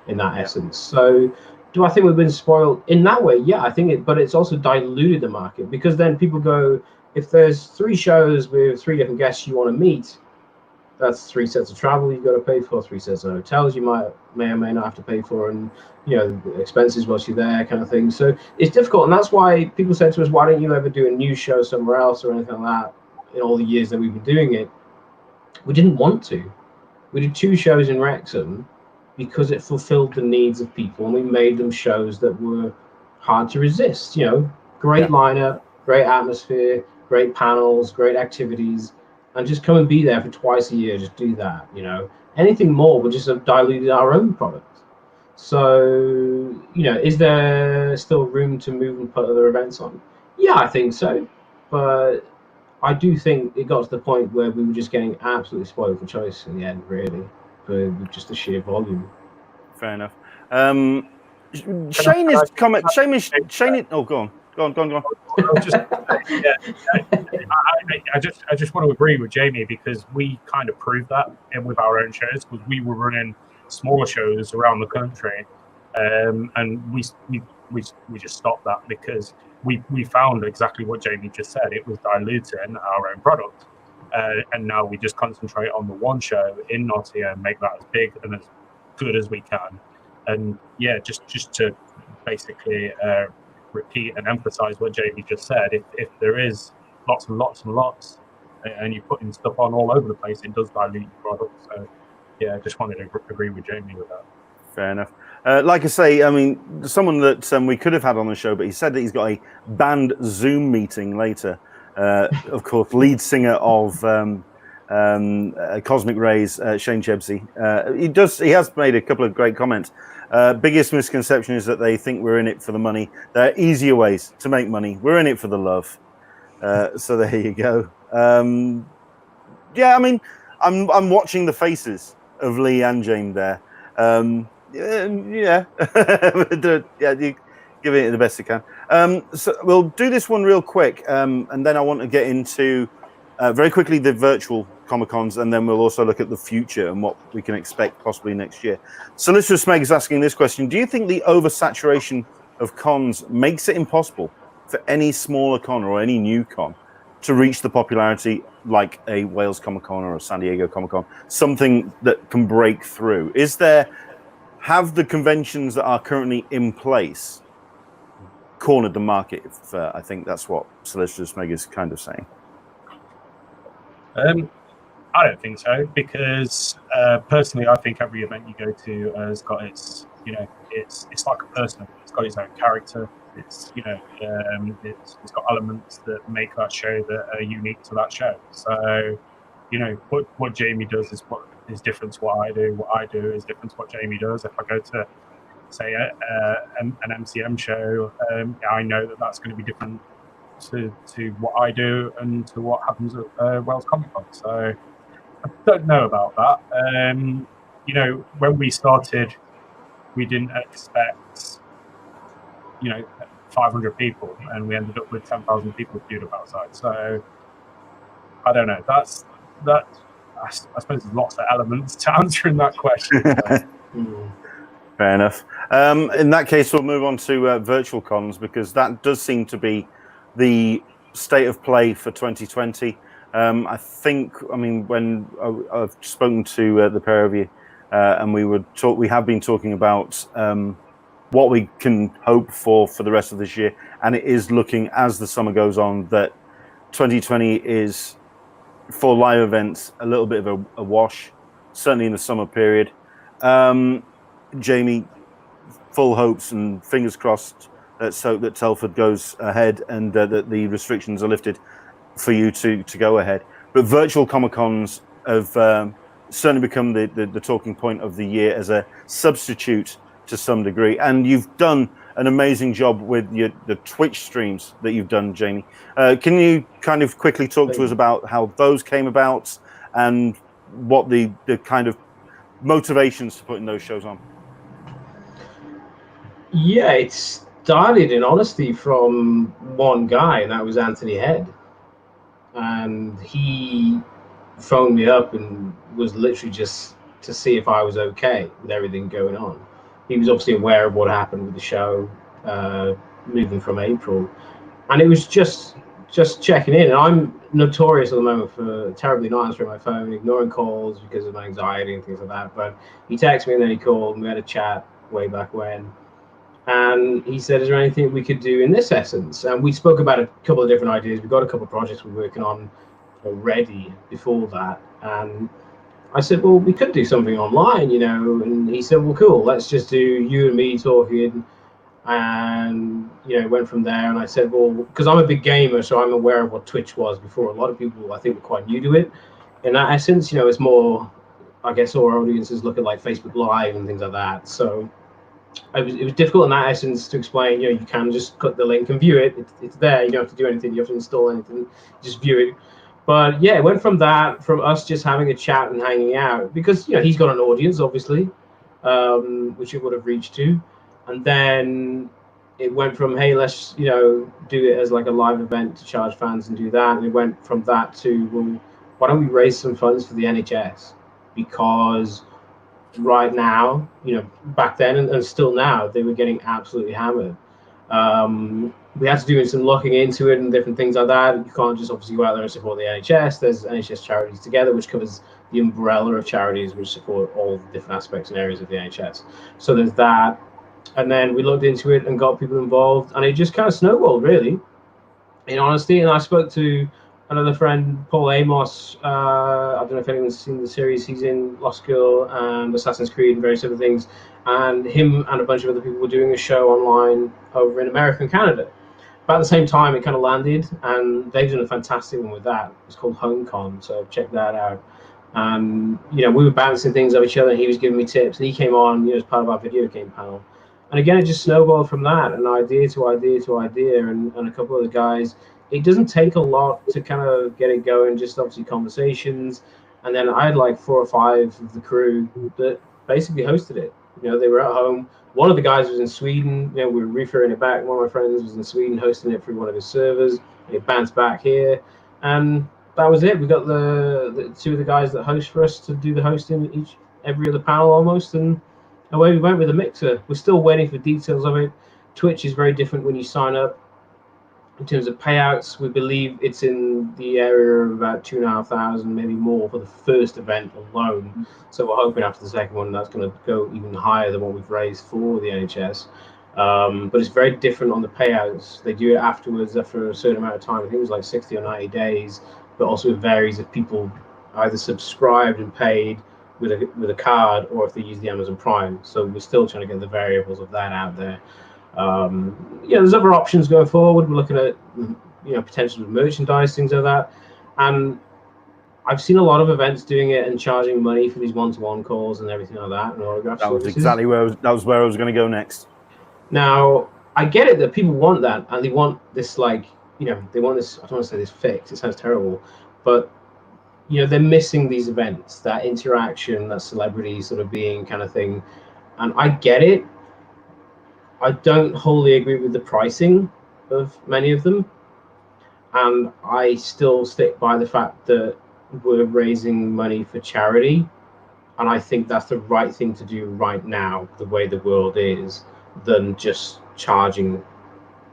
Speaker 2: in that essence. So do I think we've been spoiled in that way? Yeah, I think but it's also diluted the market, because then people go, if there's 3 shows with 3 different guests you want to meet, that's 3 sets of travel you've got to pay for, 3 sets of hotels you may or may not have to pay for, and expenses whilst you're there, kind of thing. So it's difficult, and that's why people said to us, why don't you ever do a new show somewhere else or anything like that? In all the years that we've been doing it, we didn't want to. We did 2 shows in Wrexham because it fulfilled the needs of people, and we made them shows that were hard to resist. Great lineup, great atmosphere, great panels, great activities, and just come and be there for twice a year. Just do that. Anything more would just have diluted our own product. So is there still room to move and put other events on? Yeah, I think so, but I do think it got to the point where we were just getting absolutely spoiled for choice in the end, really, for just the sheer volume.
Speaker 1: Fair enough. Shane is comment. Shane is. Oh, go on.
Speaker 3: I just want to agree with Jamie, because we kind of proved that with our own shows, because we were running smaller shows around the country, and we just stopped that because we found exactly what Jamie just said. It was diluting our own product, and now we just concentrate on the one show in Nottingham, make that as big and as good as we can, And yeah, just to basically repeat and emphasize what Jamie just said, if there is lots and lots and lots, and you're putting stuff on all over the place, it does dilute your product. So yeah, I just wanted to agree with Jamie with that.
Speaker 1: Fair enough. Like I say, I mean, someone that we could have had on the show, but he said that he's got a band Zoom meeting later. Of course, lead singer of Cosmic Rays, Shane Chebsey. He has made a couple of great comments. Biggest misconception is that they think we're in it for the money. There are easier ways to make money. We're in it for the love. So there you go. Yeah, I mean, I'm watching the faces of Lee and Jaime there. Yeah, yeah, you giving it the best you can. So we'll do this one real quick, and then I want to get into very quickly the virtual Comic-Cons, and then we'll also look at the future and what we can expect possibly next year. So let's just Meg is asking this question: do you think the oversaturation of cons makes it impossible for any smaller con or any new con to reach the popularity like a Wales Comic-Con or a San Diego Comic-Con, something that can break through? Have the conventions that are currently in place cornered the market? I think that's what Celestial Meg is kind of saying.
Speaker 3: I don't think so, because personally, I think every event you go to has got its, it's like a person. It's got its own character. It's, it's got elements that make that show that are unique to that show. So, what Jamie does is different to what I do. What I do is different to what Jamie does. If I go to, say, an MCM show, I know that that's going to be different to what I do and to what happens at Wales Comic Con. So I don't know about that. When we started, we didn't expect, 500 people, and we ended up with 10,000 people queued up outside. So I don't know. I suppose there's lots of elements to answering that question.
Speaker 1: Fair enough. In that case, we'll move on to virtual cons, because that does seem to be the state of play for 2020. I think, when I've spoken to the pair of you, and we have been talking about what we can hope for the rest of this year, and it is looking, as the summer goes on, that 2020 is, for live events, a little bit of a wash, certainly in the summer period. Jamie, full hopes and fingers crossed that Telford goes ahead and that the restrictions are lifted for you to go ahead. But virtual Comic-Cons have certainly become the talking point of the year as a substitute to some degree. And you've done an amazing job with the Twitch streams that you've done, Jamie. Can you kind of quickly talk to us about how those came about and what the kind of motivations to putting those shows on?
Speaker 2: Yeah, it started in honesty from one guy, and that was Anthony Head. And he phoned me up and was literally just to see if I was okay with everything going on. He was obviously aware of what happened with the show moving from April, and it was just checking in. And I'm notorious at the moment for terribly not answering my phone, ignoring calls because of my anxiety and things like that. But he texted me and then he called, and we had a chat way back when. And he said, is there anything we could do in this essence? And we spoke about a couple of different ideas. We've got a couple of projects we're working on already before that. And I said, well, we could do something online, And he said, well, cool, let's just do you and me talking. And, went from there. And I said, well, because I'm a big gamer, so I'm aware of what Twitch was before. A lot of people, I think, were quite new to it. In that essence, it's more, I guess, our audiences look at like Facebook Live and things like that. So it was difficult in that essence to explain. You can just click the link and view it. It's there. You don't have to do anything. You have to install anything. Just view it. But yeah, it went from us just having a chat and hanging out, because he's got an audience, obviously, which it would have reached to, and then it went from, hey, let's do it as like a live event to charge fans and do that, and it went from that to, well, why don't we raise some funds for the NHS, because right now, back then and still now, they were getting absolutely hammered. We had to do some looking into it and different things like that. You can't just obviously go out there and support the NHS. There's NHS Charities Together, which covers the umbrella of charities which support all the different aspects and areas of the NHS. So there's that. And then we looked into it and got people involved, and it just kind of snowballed, really, in honesty. And I spoke to another friend, Paul Amos. I don't know if anyone's seen the series he's in, Lost Girl and Assassin's Creed and various other things. And him and a bunch of other people were doing a show online over in America and Canada. About the same time, it kind of landed, and they've done a fantastic one with that. It's called TALKIN CON, so check that out. You know, we were bouncing things off each other, and he was giving me tips, and he came on, you know, as part of our video game panel. And again, it just snowballed from that, and idea to idea to idea, and a couple of the guys. It doesn't take a lot to kind of get it going, just obviously conversations. And then I had like 4 or 5 of the crew that basically hosted it. You know, they were at home. One of the guys was in Sweden. You know, we were referring it back. One of my friends was in Sweden hosting it through one of his servers. It bounced back here. And that was it. We got the 2 of the guys that host for us to do the hosting every other panel almost. And away we went with a mixer. We're still waiting for details of it. Twitch is very different when you sign up. In terms of payouts, we believe it's in the area of about 2,500, maybe more for the first event alone. So we're hoping after the second one that's going to go even higher than what we've raised for the NHS. But it's very different on the payouts. They do it afterwards after a certain amount of time. I think it was like 60 or 90 days. But also it varies if people either subscribed and paid with a card or if they use the Amazon Prime. So we're still trying to get the variables of that out there. Yeah, there's other options going forward. We're looking at, you know, potential merchandise, things like that. And I've seen a lot of events doing it and charging money for these one-to-one calls and everything like that, and autograph
Speaker 1: That was
Speaker 2: services.
Speaker 1: exactly where I was going to go next.
Speaker 2: Now, I get it that people want that, and they want this, like, you know, they want this, I don't want to say this fix, it sounds terrible, but, you know, they're missing these events, that interaction, that celebrity sort of being kind of thing. And I get it. I don't wholly agree with the pricing of many of them, and I still stick by the fact that we're raising money for charity, and I think that's the right thing to do right now, the way the world is, than just charging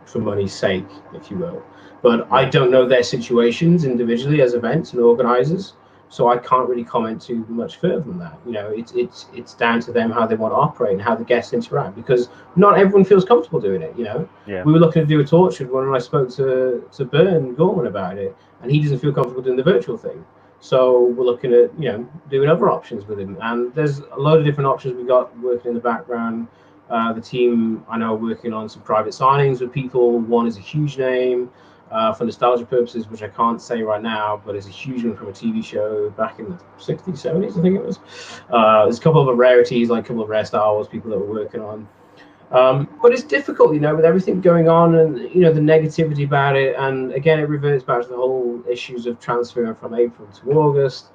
Speaker 2: for money's sake, if you will. But I don't know their situations individually as events and organizers, so I can't really comment too much further than that. You know, it's down to them how they want to operate and how the guests interact, because not everyone feels comfortable doing it. You know, we were looking to do a tortured one, and I spoke to Bern Gorman about it, and he doesn't feel comfortable doing the virtual thing. So we're looking at, you know, doing other options with him, and there's a load of different options we got working in the background. The team I know are working on some private signings with people. One is a huge name. For nostalgia purposes, which I can't say right now, but it's a huge one from a TV show back in the 60s, 70s, I think it was. There's a couple of rarities, like a couple of rare Star Wars people that we're working on. But it's difficult, you know, with everything going on and, you know, the negativity about it. And again, it reverts back to the whole issues of transferring from April to August,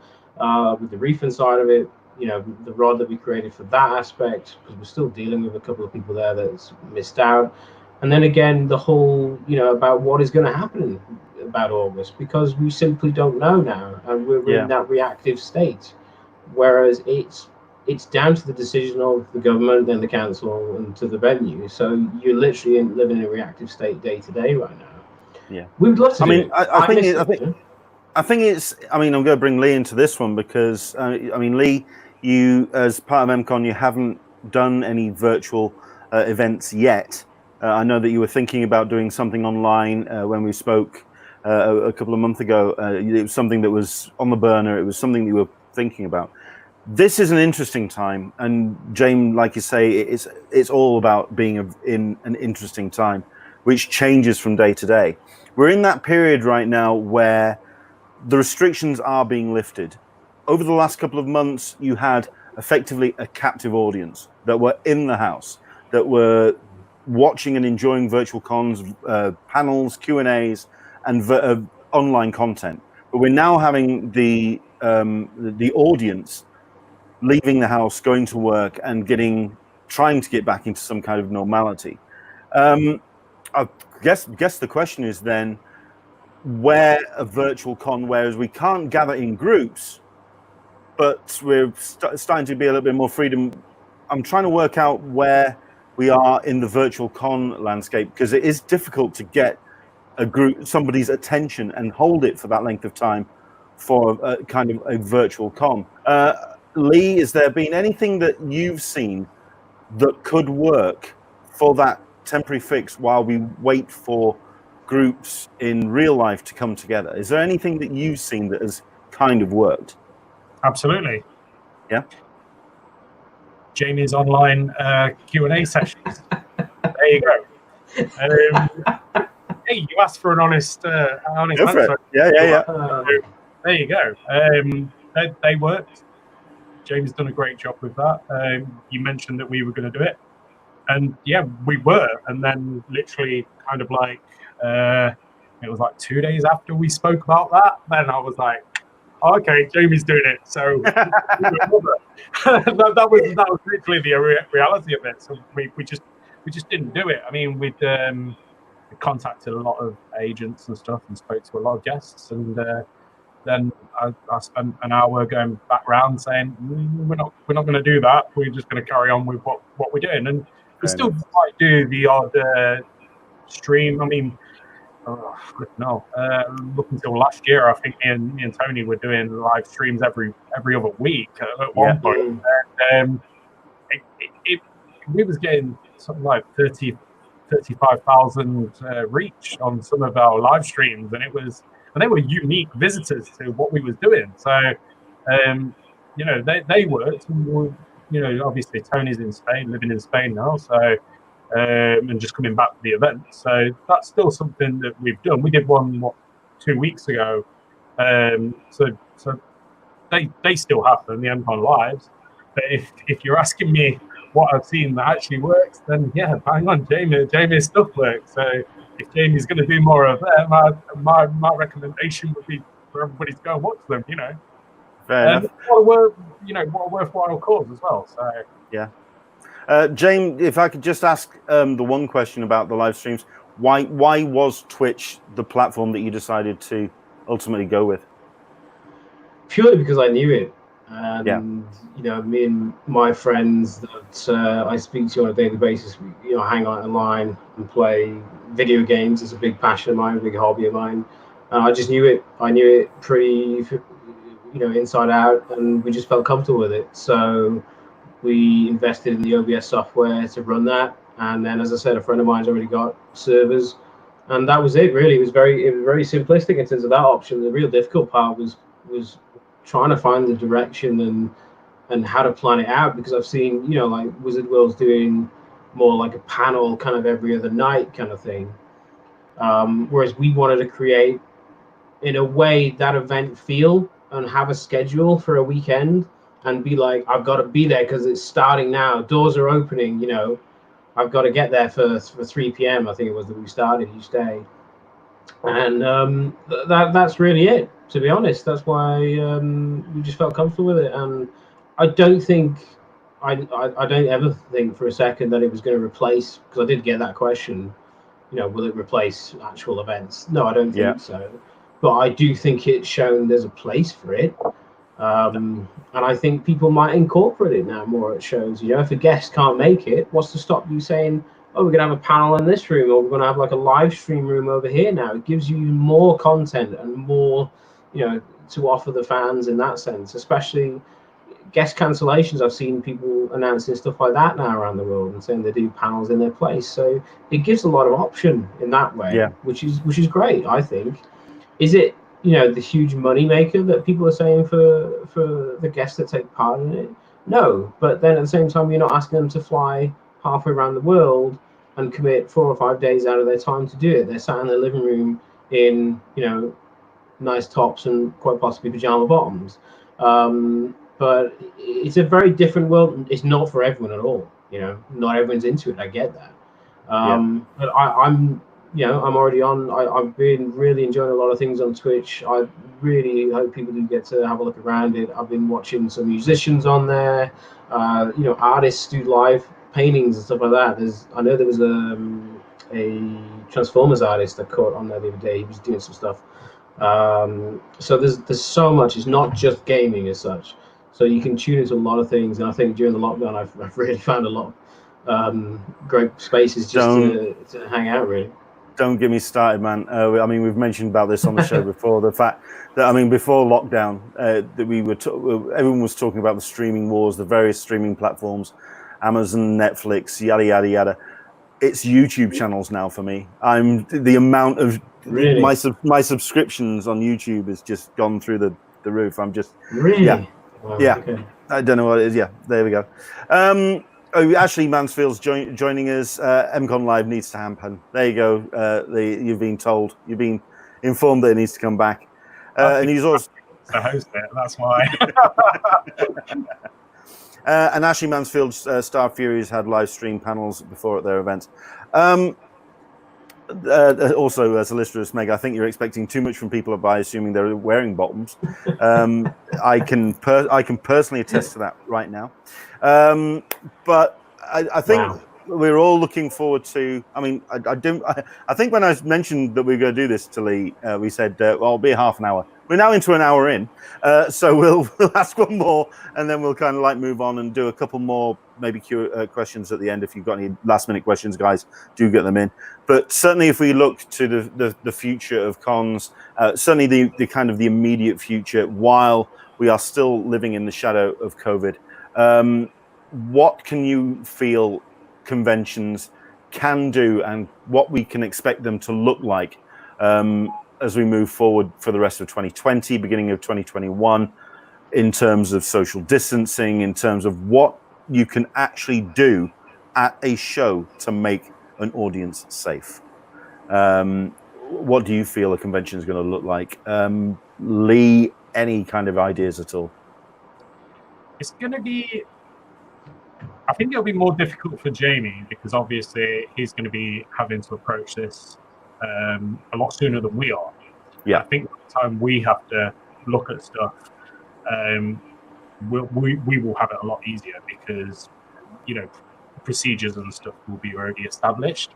Speaker 2: with the refund side of it, you know, the rod that we created for that aspect, because we're still dealing with a couple of people there that's missed out. And then again, the whole, you know, about what is going to happen about August, because we simply don't know now, and we're in that reactive state. Whereas it's down to the decision of the government and the council and to the venue. So you're literally living in a reactive state day to day right now.
Speaker 1: Yeah,
Speaker 2: we would love to.
Speaker 1: I think it's. I mean, I'm going to bring Lee into this one because I mean, Lee, you as part of MCon, you haven't done any virtual events yet. I know that you were thinking about doing something online when we spoke a couple of months ago. It was something that was on the burner. It was something that you were thinking about. This is an interesting time, and Jaime, like you say, it's all about being in an interesting time, which changes from day to day. We're in that period right now where the restrictions are being lifted. Over the last couple of months, you had effectively a captive audience that were in the house, that were watching and enjoying virtual cons, panels, Q&As, and online content. But we're now having the audience leaving the house, going to work, and trying to get back into some kind of normality. I guess the question is then, where a virtual con, whereas we can't gather in groups, but we're starting to be a little bit more freedom. I'm trying to work out where we are in the virtual con landscape, because it is difficult to get somebody's attention and hold it for that length of time for kind of a virtual con. Lee, has there been anything that you've seen that could work for that temporary fix while we wait for groups in real life to come together? Is there anything that you've seen that has kind of worked?
Speaker 3: Absolutely.
Speaker 1: Yeah.
Speaker 3: Jamie's online Q&A sessions. There you go. Hey, you asked for an honest answer.
Speaker 1: Yeah.
Speaker 3: There you go. They worked. James done a great job with that. You mentioned that we were going to do it, and yeah, we were. And then literally, kind of like, it was like 2 days after we spoke about that. Then I was like, oh, okay, Jamie's doing it. So that was literally the reality of it. So we just didn't do it. I mean, we contacted a lot of agents and stuff and spoke to a lot of guests, and then I spent an hour going back round saying we're not going to do that. We're just going to carry on with what we're doing, and we still might do the odd stream. I mean, no. Up until last year, I think me and Tony were doing live streams every other week at one point. And, we was getting something like 35,000 reach on some of our live streams, and they were unique visitors to what we was doing. So, you know, they worked. And you know, obviously Tony's in Spain, living in Spain now, so and just coming back to the event. So that's still something that we've done. We did one 2 weeks ago. So they still happen, the N-Con lives. But if you're asking me what I've seen that actually works, then yeah, bang on, Jamie's stuff works. So if Jamie's going to do more of that, my recommendation would be for everybody to go and watch them. You know,
Speaker 1: fair enough.
Speaker 3: What a worthwhile cause as well. So
Speaker 1: yeah. James, if I could just ask the one question about the live streams, why was Twitch the platform that you decided to ultimately go with?
Speaker 2: Purely because I knew it. And you know, me and my friends that I speak to on a daily basis, you know, hang out online and play video games. It's a big passion of mine, a big hobby of mine. And I just knew it. I knew it pretty, you know, inside out, and we just felt comfortable with it. So we invested in the OBS software to run that. And then, as I said, a friend of mine's already got servers, and that was it. Really, it was very simplistic in terms of that option. The real difficult part was trying to find the direction and how to plan it out, because I've seen, you know, like Wizard World's doing more like a panel kind of every other night kind of thing, whereas we wanted to create in a way that event feel and have a schedule for a weekend and be like, I've got to be there because it's starting now, doors are opening, you know, I've got to get there for 3 p.m. I think it was that we started each day. And that's really it, to be honest. That's why we just felt comfortable with it. And I don't think, I don't ever think for a second that it was going to replace, because I did get that question, you know, will it replace actual events? No, I don't think so. But I do think it's shown there's a place for it. And I think people might incorporate it now more at shows. You know, if a guest can't make it, what's to stop you saying, oh, we're going to have a panel in this room, or we're going to have like a live stream room over here now. It gives you more content and more, you know, to offer the fans in that sense, especially guest cancellations. I've seen people announcing stuff like that now around the world and saying they do panels in their place. So it gives a lot of option in that way, which is great, I think. Is it, you know, the huge money maker that people are saying for the guests that take part in it? No, but then at the same time, you're not asking them to fly halfway around the world and commit 4 or 5 days out of their time to do it. They're sat in their living room in, you know, nice tops and quite possibly pajama bottoms. But it's a very different world. It's not for everyone at all. You know, not everyone's into it. I get that. But I'm, you know, I'm already on. I've been really enjoying a lot of things on Twitch. I really hope people do get to have a look around it. I've been watching some musicians on there. You know, artists do live paintings and stuff like that. I know there was a Transformers artist that caught on there the other day. He was doing some stuff. So there's so much. It's not just gaming as such. So you can tune into a lot of things. And I think during the lockdown, I've really found a lot great spaces just to hang out, really.
Speaker 1: Don't get me started, man. I mean, we've mentioned about this on the show before. The fact that, I mean, before lockdown, that we were everyone was talking about the streaming wars, the various streaming platforms, Amazon, Netflix, yada yada yada. It's YouTube channels now for me. The amount of
Speaker 2: Really?
Speaker 1: my subscriptions on YouTube has just gone through the roof. I'm just
Speaker 2: really,
Speaker 1: yeah,
Speaker 2: wow,
Speaker 1: yeah.
Speaker 2: okay.
Speaker 1: I don't know what it is. Yeah, there we go. Ashley Mansfield's joining us. MCon Live needs to happen. There you go. You've been told. You've been informed that it needs to come back. And he's also
Speaker 3: to host it. That's why.
Speaker 1: And Ashley Mansfield's Star Furies had live stream panels before at their events. Also, Solicitous Meg, I think you're expecting too much from people by assuming they're wearing bottoms. I can personally attest to that right now. But I think we're all looking forward to. I mean, I think when I mentioned that we were going to do this to Lee, we said, well, it'll be half an hour. We're now into an hour in, so we'll ask one more, and then we'll kind of like move on and do a couple more maybe questions at the end. If you've got any last minute questions, guys, do get them in. But certainly, if we look to the future of cons, certainly the kind of the immediate future, while we are still living in the shadow of COVID, what can you feel conventions can do, and what we can expect them to look like as we move forward for the rest of 2020, beginning of 2021, in terms of social distancing, in terms of what you can actually do at a show to make an audience safe? What do you feel a convention is going to look like? Lee, any kind of ideas at all?
Speaker 3: It's going to be, I think it'll be more difficult for Jamie, because obviously he's going to be having to approach this a lot sooner than we are.
Speaker 1: Yeah.
Speaker 3: I think by the time we have to look at stuff, we will have it a lot easier, because, you know, procedures and stuff will be already established.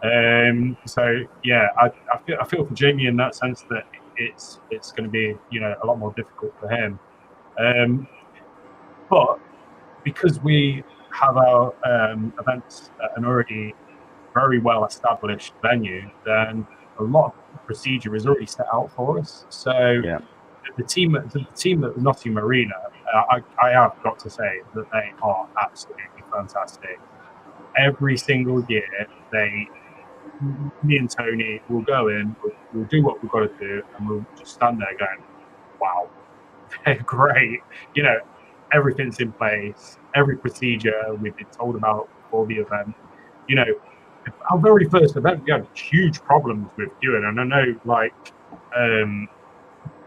Speaker 3: So yeah, I feel for Jamie in that sense, that it's going to be, you know, a lot more difficult for him. But because we have our events at an already very well established venue, then a lot of procedure is already set out for us. So
Speaker 1: yeah.
Speaker 3: the team at Nottingham Arena, I have got to say that they are absolutely fantastic. Every single year, me and Tony will go in, we'll do what we've got to do, and we'll just stand there going, wow, they're great. You know, everything's in place, every procedure we've been told about before the event. You know, our very first event, we had huge problems with queuing, and I know, like,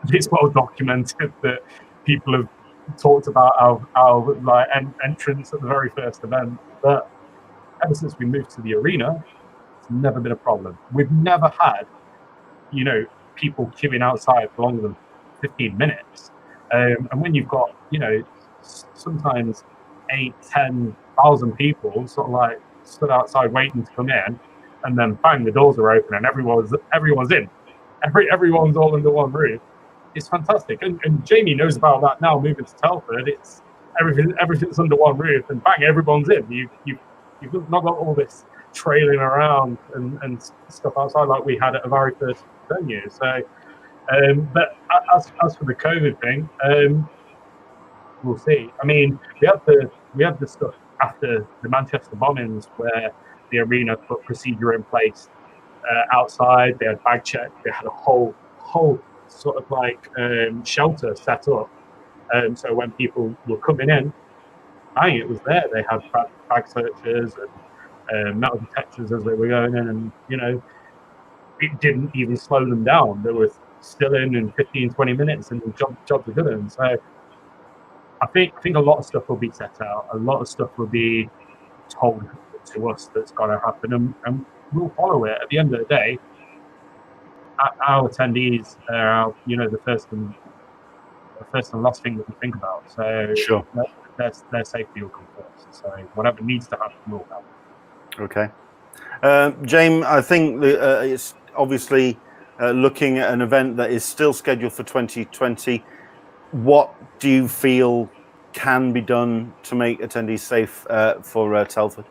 Speaker 3: it's well documented that people have talked about our like entrance at the very first event, but ever since we moved to the arena, it's never been a problem. We've never had, you know, people queuing outside for longer than 15 minutes. And when you've got, you know, sometimes 8,000-10,000 people sort of like stood outside waiting to come in, and then bang, the doors are open and everyone's in. Everyone's all under one roof. It's fantastic. And Jamie knows about that now, moving to Telford. It's everything's under one roof, and bang, everyone's in. You've not got all this trailing around and stuff outside like we had at a very first venue. So, but as for the COVID thing, we'll see. I mean, we had the stuff after the Manchester bombings where the arena put procedure in place outside. They had bag check. They had a whole sort of like shelter set up. So when people were coming in, it was there. They had bag searchers and metal detectors as they were going in, and you know, it didn't even slow them down. They were still in 15-20 minutes, and the jobs were done. So I think a lot of stuff will be set out. A lot of stuff will be told to us that's got to happen, and we'll follow it. At the end of the day, our attendees are, you know, the first and last thing that we think about. So
Speaker 1: sure,
Speaker 3: their safety will come first. So whatever needs to happen will happen.
Speaker 1: Okay. Jaime, I think it's obviously looking at an event that is still scheduled for 2020. What do you feel can be done to make attendees safe for Telford?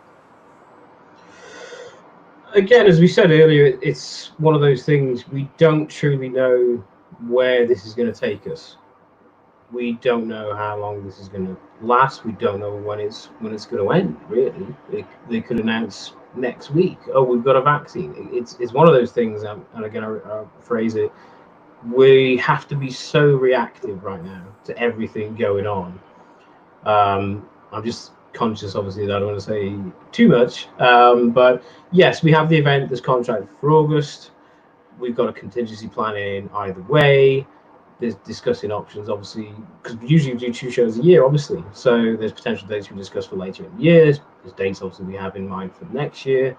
Speaker 2: again, as we said earlier, it's one of those things we don't truly know where this is going to take us. We don't know how long this is going to last. We don't know when it's going to end. Really, they could announce next week, oh, we've got a vaccine. It's one of those things. And again, I'll phrase it. We have to be so reactive right now to everything going on. I'm just conscious, obviously, that I don't want to say too much. But yes, we have the event that's contracted for August. We've got a contingency plan in either way. There's discussing options, obviously, because we usually do 2 shows a year, obviously. So there's potential dates we discuss for later in the year. There's dates, obviously, we have in mind for next year.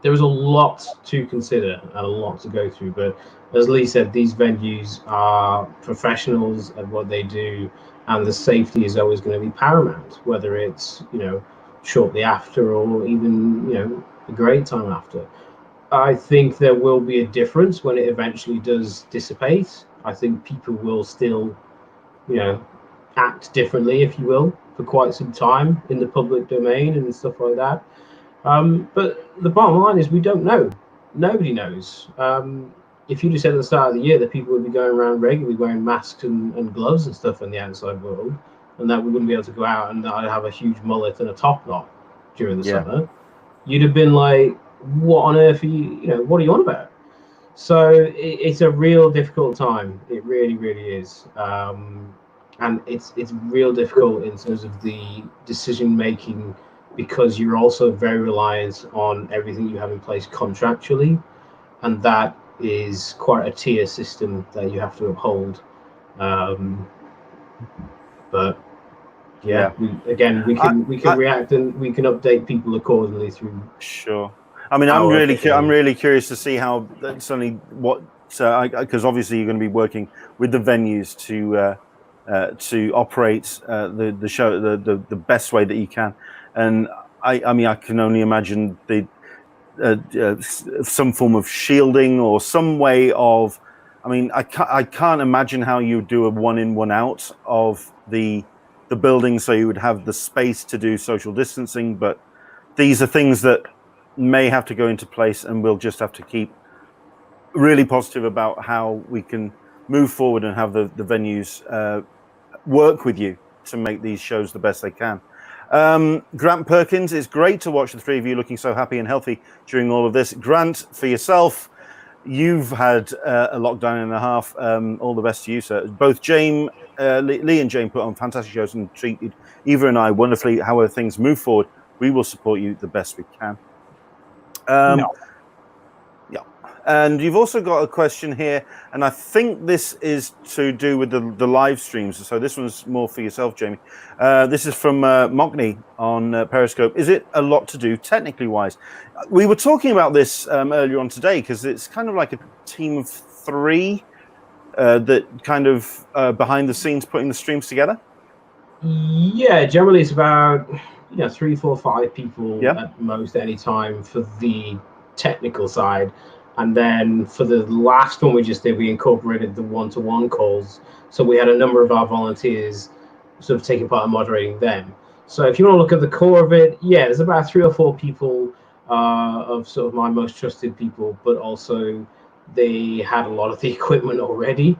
Speaker 2: There is a lot to consider and a lot to go through. But as Lee said, these venues are professionals at what they do, and the safety is always going to be paramount, whether it's, you know, shortly after or even, you know, a great time after. I think there will be a difference when it eventually does dissipate. I think people will still, you know, act differently, if you will, for quite some time in the public domain and stuff like that. But the bottom line is we don't know. Nobody knows. If you just said at the start of the year that people would be going around regularly wearing masks and gloves and stuff in the outside world, and that we wouldn't be able to go out and I'd have a huge mullet and a top knot during the summer, you'd have been like, what on earth are you know, what are you on about? So it's a real difficult time. It really, really is. And it's real difficult in terms of the decision making, because you're also very reliant on everything you have in place contractually, and that is quite a tier system that you have to uphold. But yeah, we can react and we can update people accordingly through.
Speaker 1: Sure. I mean, I'm really curious to see how suddenly what, because obviously you're going to be working with the venues to operate the show the best way that you can, and I mean I can only imagine the some form of shielding or some way of, I mean I can't imagine how you do a 1 in 1 out of the building, so you would have the space to do social distancing, but these are things that may have to go into place, and we'll just have to keep really positive about how we can move forward and have the venues work with you to make these shows the best they can. Grant Perkins, it's great to watch the 3 of you looking so happy and healthy during all of this. Grant, for yourself, you've had a lockdown and a half. All the best to you, sir. Both Lee and Jaime put on fantastic shows and treated Eva and I wonderfully. However things move forward, we will support you the best we can. Yeah, and you've also got a question here, and I think this is to do with the live streams. So this one's more for yourself, Jaime. This is from Mockney on Periscope. Is it a lot to do technically wise? We were talking about this earlier on today, because it's kind of like a team of 3 that kind of behind the scenes putting the streams together.
Speaker 2: Yeah, generally it's about 3, 4, 5 people at most any time for the technical side, and then for the last one we just did, we incorporated the 1-to-1 calls, so we had a number of our volunteers sort of taking part in moderating them. So if you want to look at the core of it, there's about 3 or 4 people of sort of my most trusted people, but also they had a lot of the equipment already.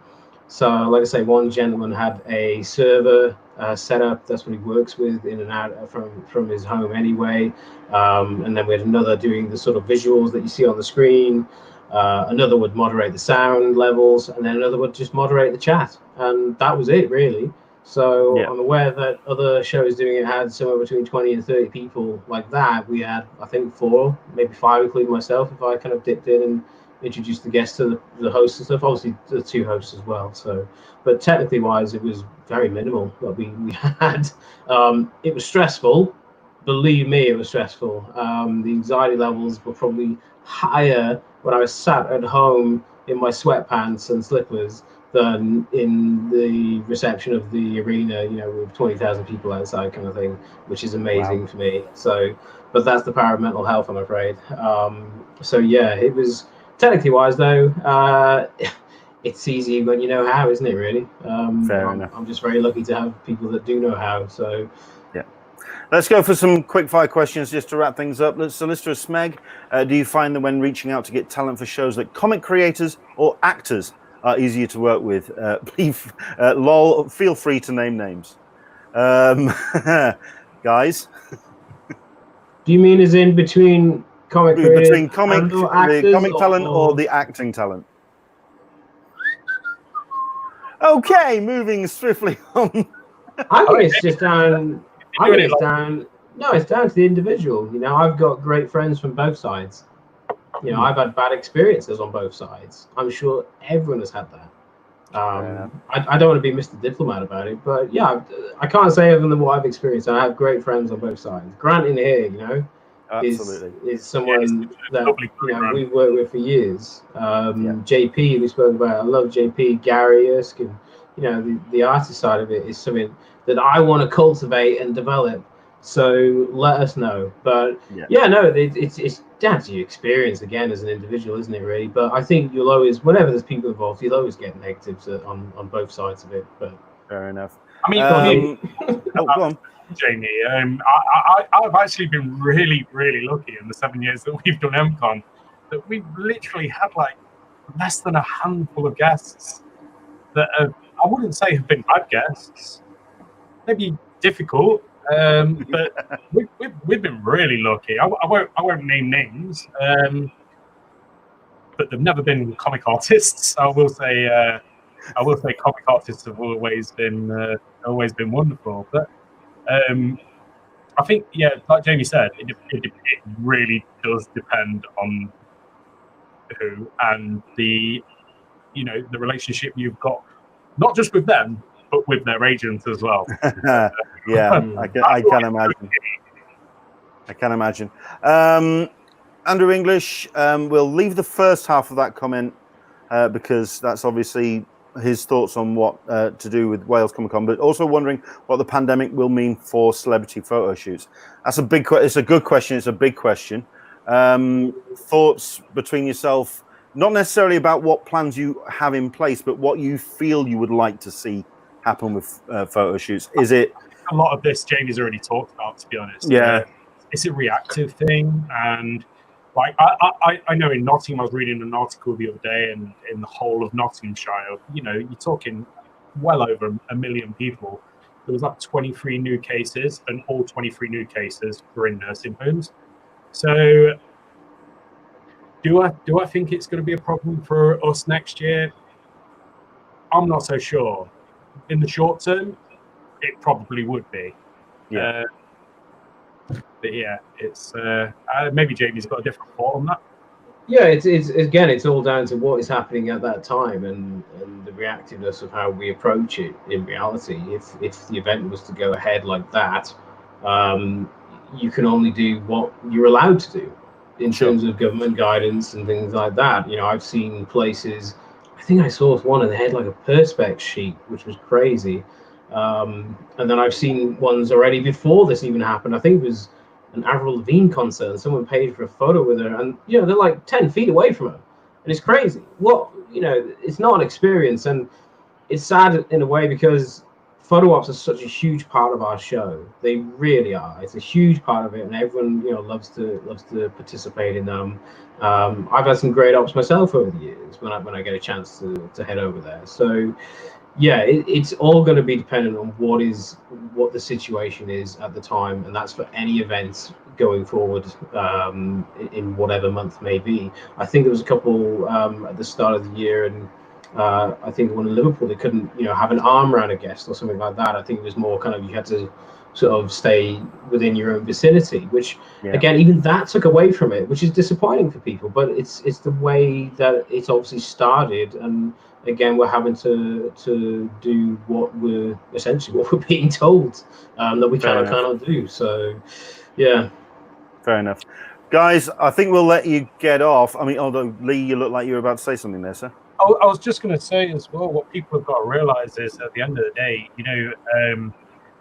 Speaker 2: So like I say, one gentleman had a server set up. That's what he works with in and out from his home anyway. And then we had another doing the sort of visuals that you see on the screen. Another would moderate the sound levels, and then another would just moderate the chat. And that was it, really. So I'm aware that other shows doing it had somewhere between 20 and 30 people like that. We had, I think, 4, maybe 5, including myself, if I kind of dipped in and introduced the guests to the hosts and stuff. Obviously the 2 hosts as well. So, but technically wise, it was very minimal that we had. It was stressful. Believe me, it was stressful. The anxiety levels were probably higher when I was sat at home in my sweatpants and slippers than in the reception of the arena, with 20,000 people outside kind of thing, which is amazing for me. So, but that's the power of mental health, I'm afraid. So yeah, it was technically wise though. It's easy when you know how, isn't it, really?
Speaker 1: Fair enough.
Speaker 2: I'm just very lucky to have people that do know how. So
Speaker 1: Let's go for some quick fire questions just to wrap things up. Solicitor Smeg, do you find that when reaching out to get talent for shows that comic creators or actors are easier to work with? Please, lol, feel free to name names. Guys?
Speaker 2: Do you mean as in between comic creators
Speaker 1: Between comic,
Speaker 2: and/or
Speaker 1: the
Speaker 2: actors,
Speaker 1: comic talent or the acting talent? Okay, moving swiftly on.
Speaker 2: I think it's just down. I think it's down. No, it's down to the individual. You know, I've got great friends from both sides. You know, I've had bad experiences on both sides. I'm sure everyone has had that. I don't want to be Mr. Diplomat about it, but yeah, I can't say other than what I've experienced. I have great friends on both sides. Grant in here, you know, is someone that we've worked with for years. JP, we spoke about. I love JP, Gary Erskine. You know, the artist side of it is something that I want to cultivate and develop. So let us know. But no, it's down to your experience again as an individual, isn't it? Really. But I think you'll always, whenever the's people involved, you'll always get negatives on both sides of it. But
Speaker 1: fair enough.
Speaker 3: I mean,
Speaker 1: go on.
Speaker 3: Jamie, I've actually been really, really lucky in the 7 years that we've done MCon that we've literally had like less than a handful of guests that have, I wouldn't say have been bad guests, maybe difficult, but we've been really lucky. I won't name names, but they've never been comic artists. I will say comic artists have always been wonderful, but I think, like Jamie said, it really does depend on who and the relationship you've got, not just with them, but with their agents as well.
Speaker 1: I can imagine. I can imagine. Andrew English, we'll leave the first half of that comment because that's obviously his thoughts on what to do with Wales Comic Con, but also wondering what the pandemic will mean for celebrity photo shoots. That's a big question. It's a good question. It's a big question. Thoughts between yourself, not necessarily about what plans you have in place, but what you feel you would like to see happen with photo shoots. Is it
Speaker 3: a lot of this Jamie's already talked about, to be honest? It's a reactive thing, and like I know in Nottingham, I was reading an article the other day, and in the whole of Nottinghamshire, you know, you're talking well over 1 million people. There was like 23 new cases, and all 23 new cases were in nursing homes. So do I think it's going to be a problem for us next year? I'm not so sure. In the short term, it probably would be. But yeah, it's maybe Jamie's got a different thought on that.
Speaker 2: Yeah, it's all down to what is happening at that time and the reactiveness of how we approach it in reality. If the event was to go ahead like that, you can only do what you're allowed to do in terms of government guidance and things like that. You know, I've seen places, I think I saw one and they had like a perspex sheet, which was crazy. And then I've seen ones already before this even happened. I think it was an Avril Lavigne concert, and someone paid for a photo with her, and you know they're like 10 feet away from her, and it's crazy. It's not an experience, and it's sad in a way because photo ops are such a huge part of our show. They really are. It's a huge part of it, and everyone loves to participate in them. I've had some great ops myself over the years when I get a chance to head over there. So yeah, it's all going to be dependent on what the situation is at the time, and that's for any events going forward in whatever month may be. I think there was a couple at the start of the year, and I think one in Liverpool they couldn't have an arm around a guest or something like that. I think it was more kind of you had to sort of stay within your own vicinity, which again, even that took away from it, which is disappointing for people. But it's the way that it's obviously started, and again, we're having to do what we're being told that we cannot do. So, yeah.
Speaker 1: Fair enough. Guys, I think we'll let you get off. I mean, although, Lee, you look like you were about to say something there, sir.
Speaker 3: I was just going to say as well, what people have got to realise is at the end of the day,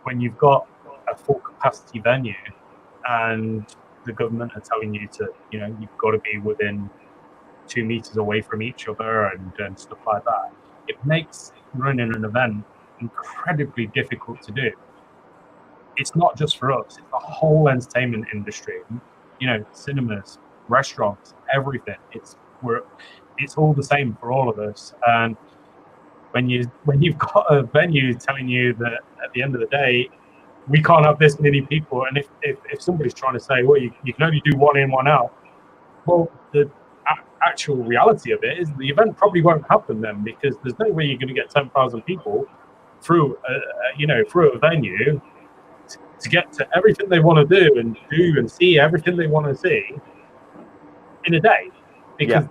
Speaker 3: when you've got a full capacity venue and the government are telling you to, you've got to be within 2 meters away from each other and stuff like that, it makes running an event incredibly difficult to do. it's not just for us, it's the whole entertainment industry, you know, cinemas, restaurants, everything. It's all the same for all of us. And when you've got a venue telling you that at the end of the day, we can't have this many people, and if somebody's trying to say, well, you can only do 1 in, 1 out, well, the actual reality of it is the event probably won't happen then, because there's no way you're going to get 10,000 people through a venue to get to everything they want to do and see everything they want to see in a day, because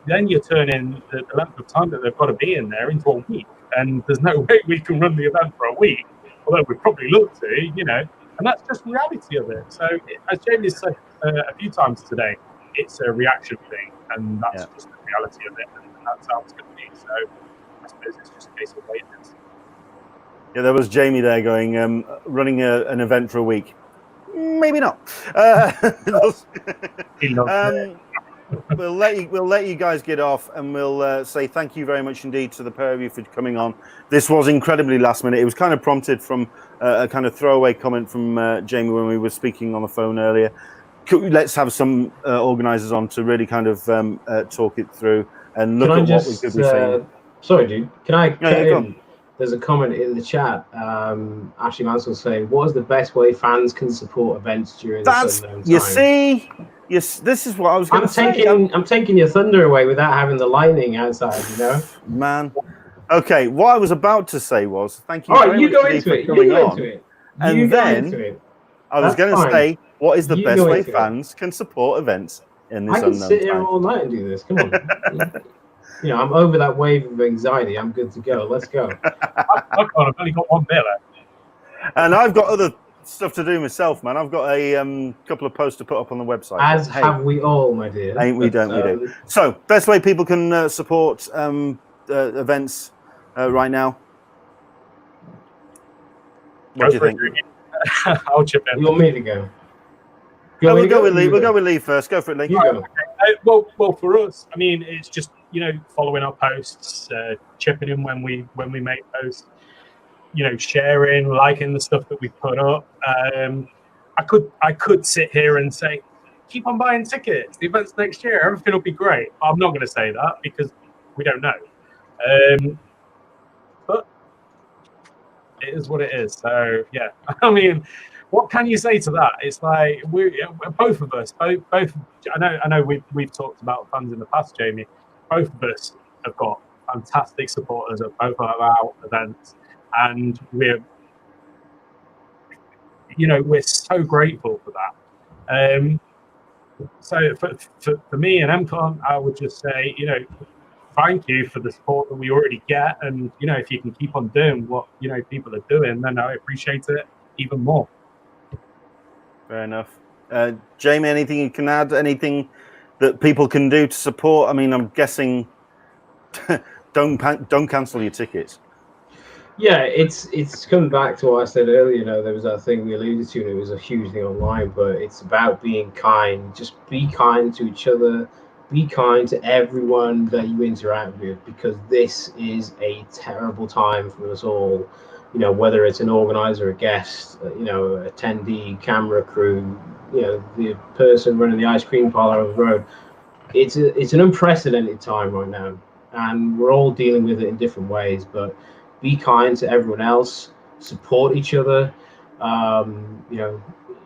Speaker 3: then you're turning the length of time that they've got to be in there into a week, and there's no way we can run the event for a week, although we'd probably love to, you know, and that's just the reality of it. So as Jamie said a few times today, it's a reaction thing, and that's just the reality of it, and that's how it's going to be. So I suppose it's just a case of waiting.
Speaker 1: Yeah, there was Jamie there going, running an event for a week. Maybe not. We'll let you guys get off, and we'll say thank you very much indeed to the pair of you for coming on. This was incredibly last minute. It was kind of prompted from a kind of throwaway comment from Jamie when we were speaking on the phone earlier. Let's have some organisers on to really kind of talk it through and look at what we could be saying.
Speaker 2: Sorry, dude. Can I cut in?
Speaker 1: Go on.
Speaker 2: There's a comment in the chat. Ashley Mansell saying, "What is the best way fans can support events during this unknown time?"
Speaker 1: You see, yes, this is what I was going to say.
Speaker 2: I'm taking your thunder away without having the lightning outside. You know,
Speaker 1: man. Okay, what I was about to say was thank you.
Speaker 2: All
Speaker 1: very
Speaker 2: right, you
Speaker 1: much
Speaker 2: go into
Speaker 1: for
Speaker 2: it.
Speaker 1: coming
Speaker 2: You go
Speaker 1: on.
Speaker 2: into it.
Speaker 1: And then I was going to say, what is the best way fans can support events in this unknown time?
Speaker 2: I can sit here all night and do this. Come on. You know, I'm over that wave of anxiety. I'm good to go. Let's go.
Speaker 3: I've only got 1 beer left.
Speaker 1: And I've got other stuff to do myself, man. I've got a couple of posts to put up on the website.
Speaker 2: As have we all, my dear.
Speaker 1: Ain't we, don't we do. So, best way people can support events right now? What do you think?
Speaker 3: I'll chip in.
Speaker 2: You want me to go?
Speaker 1: We'll go with Lee. We'll go with Lee first. Go for it, Lee.
Speaker 2: You go.
Speaker 3: Well, for us, I mean, it's just, you know, following our posts, chipping in when we make posts, you know, sharing, liking the stuff that we put up. I could sit here and say, keep on buying tickets. The event's next year. Everything will be great. I'm not going to say that because we don't know. But it is what it is. So yeah, I mean, what can you say to that? It's like we're both of us. Both. I know we've talked about fans in the past, Jamie. Both of us have got fantastic supporters at both of our events, and we're so grateful for that. So for me and MCon, I would just say, you know, thank you for the support that we already get, and you know, if you can keep on doing what people are doing, then I appreciate it even more.
Speaker 1: Fair enough. Jamie, anything you can add? Anything that people can do to support? I mean, I'm guessing don't cancel your tickets.
Speaker 2: Yeah, it's coming back to what I said earlier. You know, there was that thing we alluded to, and it was a huge thing online, but it's about being kind. Just be kind to each other. Be kind to everyone that you interact with, because this is a terrible time for us all. You know, whether it's an organizer, a guest, you know, attendee, camera crew, you know, the person running the ice cream parlor over the road. It's an unprecedented time right now, and we're all dealing with it in different ways. But be kind to everyone else, support each other, you know,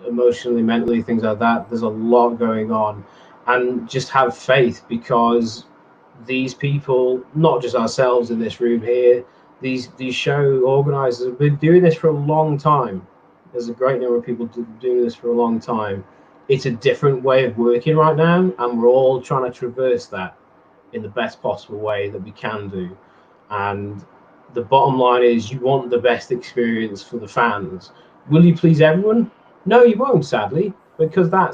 Speaker 2: emotionally, mentally, things like that. There's a lot going on, and just have faith, because these people, not just ourselves in this room here, these show organizers have been doing this for a long time. There's a great number of people doing this for a long time. It's a different way of working right now, and we're all trying to traverse that in the best possible way that we can do. And the bottom line is, you want the best experience for the fans. Will you please everyone? No, you won't, sadly, because that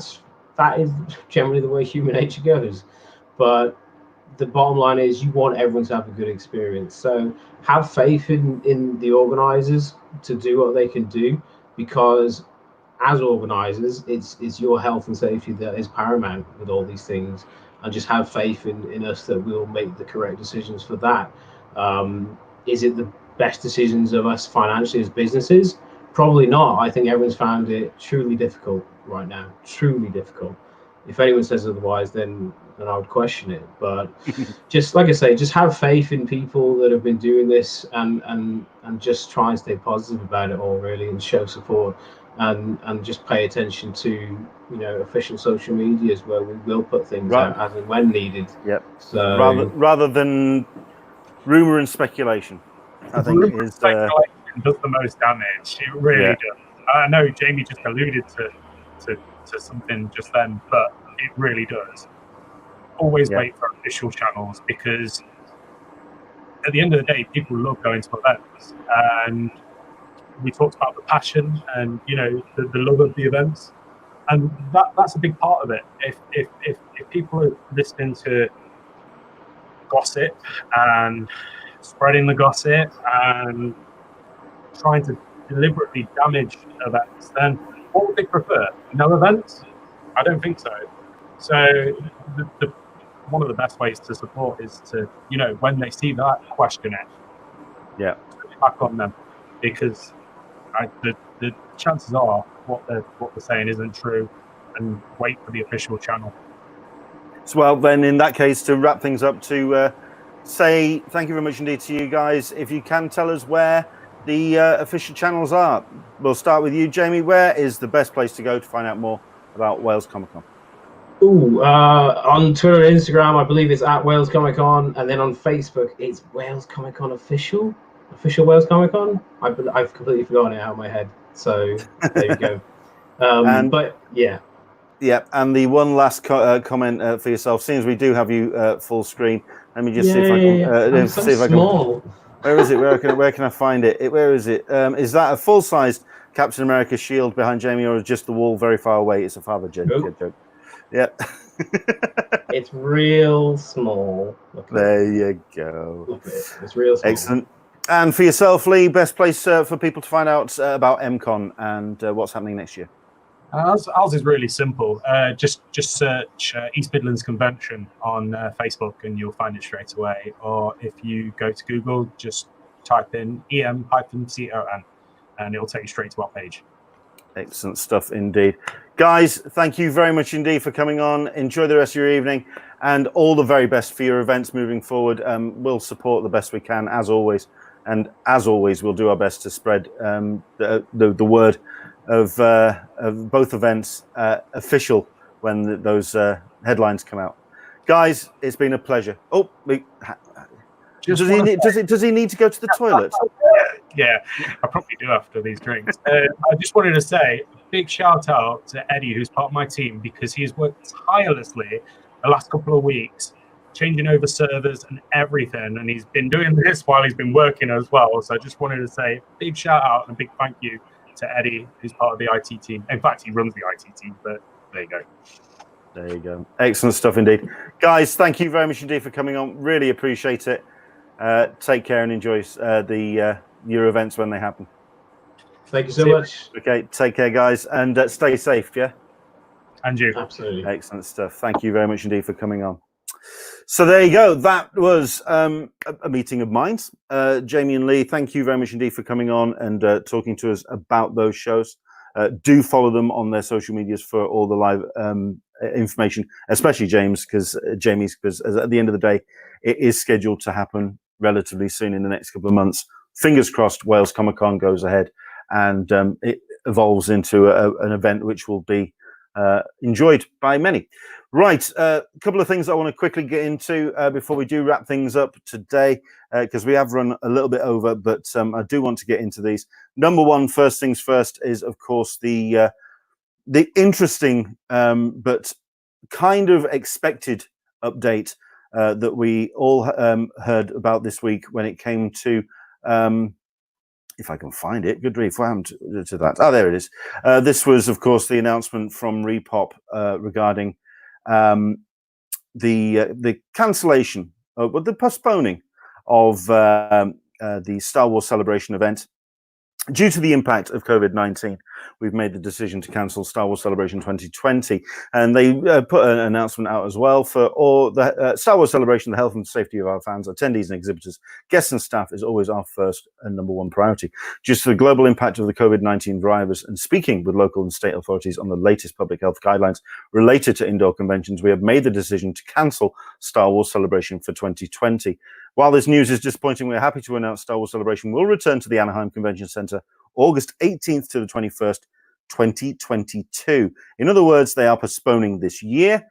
Speaker 2: is generally the way human nature goes. But the bottom line is, you want everyone to have a good experience. So have faith in the organizers to do what they can do, because as organizers, it's your health and safety that is paramount with all these things. And just have faith in us that we'll make the correct decisions for that. Is it the best decisions of us financially as businesses? Probably not. I think everyone's found it truly difficult right now. Truly difficult. If anyone says otherwise, then I would question it. But just like I say, just have faith in people that have been doing this, and just try and stay positive about it all, really, and show support, and just pay attention to official social medias where we will put things out as and when needed.
Speaker 1: Yep.
Speaker 2: So
Speaker 1: rather than rumor and speculation, I think
Speaker 3: speculation does the most damage. It really does. I know Jamie just alluded to something just then, but it really does. Always wait for official channels, because at the end of the day, people love going to events, and we talked about the passion and the love of the events, and that's a big part of it. If people are listening to gossip and spreading the gossip and trying to deliberately damage events, then what would they prefer? No events? I don't think so. So the one of the best ways to support is to, when they see that, question it. Back on them, because the chances are what they're saying isn't true, and wait for the official channel.
Speaker 1: So, well, then in that case, to wrap things up, to say thank you very much indeed to you guys. If you can tell us where the official channels are, we'll start with you, Jamie. Where is the best place to go to find out more about Wales Comic Con?
Speaker 2: On Twitter and Instagram, I believe it's at Wales Comic Con, and then on Facebook, it's Wales Comic Con official Wales Comic Con. I've completely forgotten it out of my head. So there you go. But yeah.
Speaker 1: Yeah, and the one last comment for yourself, seeing as we do have you full screen, let me just see if I can see if I can. Where is it? Where can I find it? Where is it? Is that a full-sized Captain America shield behind Jamie, or just the wall very far away? It's a father joke. Yeah.
Speaker 2: It's real small.
Speaker 1: There you go.
Speaker 2: Look at it. It's real small.
Speaker 1: Excellent. And for yourself, Lee, best place for people to find out about MCon and what's happening next year?
Speaker 3: Ours is really simple. Just search East Midlands Convention on Facebook and you'll find it straight away. Or if you go to Google, just type in EM-CON and it'll take you straight to our page.
Speaker 1: Excellent stuff indeed. Guys, thank you very much indeed for coming on. Enjoy the rest of your evening and all the very best for your events moving forward. We'll support the best we can, as always. And as always, we'll do our best to spread the word of both events official when those headlines come out. Guys, it's been a pleasure. Oh, does he need to go to the toilet?
Speaker 3: Yeah, I probably do after these drinks. I just wanted to say a big shout out to Eddie, who's part of my team, because he's worked tirelessly the last couple of weeks, changing over servers and everything, and he's been doing this while he's been working as well. So I just wanted to say a big shout out and a big thank you to Eddie, who's part of the IT team. In fact, he runs the IT team, but there you go.
Speaker 1: There you go. Excellent stuff indeed. Guys, thank you very much indeed for coming on. Really appreciate it. Take care and enjoy your events when they happen.
Speaker 2: Thank you so much.
Speaker 1: Okay, take care, guys, and stay safe, yeah?
Speaker 3: And you.
Speaker 2: Absolutely.
Speaker 1: Excellent stuff. Thank you very much indeed for coming on. So there you go. That was a meeting of minds. Jamie and Lee, thank you very much indeed for coming on and talking to us about those shows. Do follow them on their social medias for all the live information, especially Jamie's, because at the end of the day, it is scheduled to happen relatively soon in the next couple of months. Fingers crossed, Wales Comic Con goes ahead and it evolves into an event which will be enjoyed by many. Right, a couple of things I want to quickly get into before we do wrap things up today, because we have run a little bit over, but I do want to get into these. Number one, first things first, is of course the interesting but kind of expected update that we all heard about this week when it came to, if I can find it, good grief, what happened to that? Oh, there it is. This was, of course, the announcement from Repop regarding the cancellation, the postponing of the Star Wars Celebration event Due to the impact of COVID-19, we've made the decision to cancel Star Wars Celebration 2020, and they put an announcement out as well for all the Star Wars Celebration. The health and safety of our fans, attendees, and exhibitors, guests, and staff is always our first and number one priority. Due to the global impact of the COVID-19 virus, and speaking with local and state authorities on the latest public health guidelines related to indoor conventions, we have made the decision to cancel Star Wars Celebration for 2020. While this news is disappointing, we're happy to announce Star Wars Celebration will return to the Anaheim Convention Center August 18th to the 21st, 2022. In other words, they are postponing this year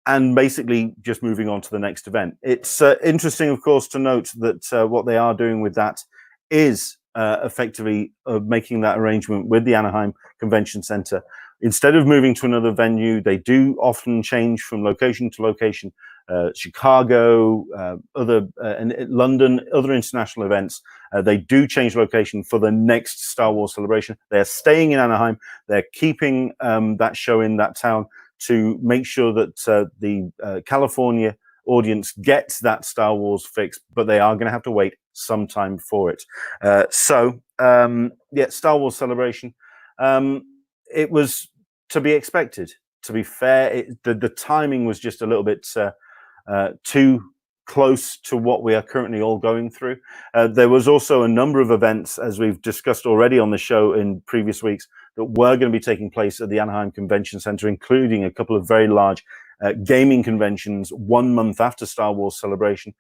Speaker 1: and basically just moving on to the next event. It's interesting, of course, to note that what they are doing with that is effectively making that arrangement with the Anaheim Convention Center. Instead of moving to another venue, they do often change from location to location. Chicago, London, other international events, they do change location for the next Star Wars Celebration. They're staying in Anaheim. They're keeping that show in that town to make sure that the California audience gets that Star Wars fix, but they are going to have to wait some time for it. Yeah, Star Wars Celebration. It was to be expected. To be fair, the timing was just a little bit too close to what we are currently all going through. There was also a number of events, as we've discussed already on the show in previous weeks, that were going to be taking place at the Anaheim Convention Center, including a couple of very large gaming conventions 1 month after Star Wars Celebration.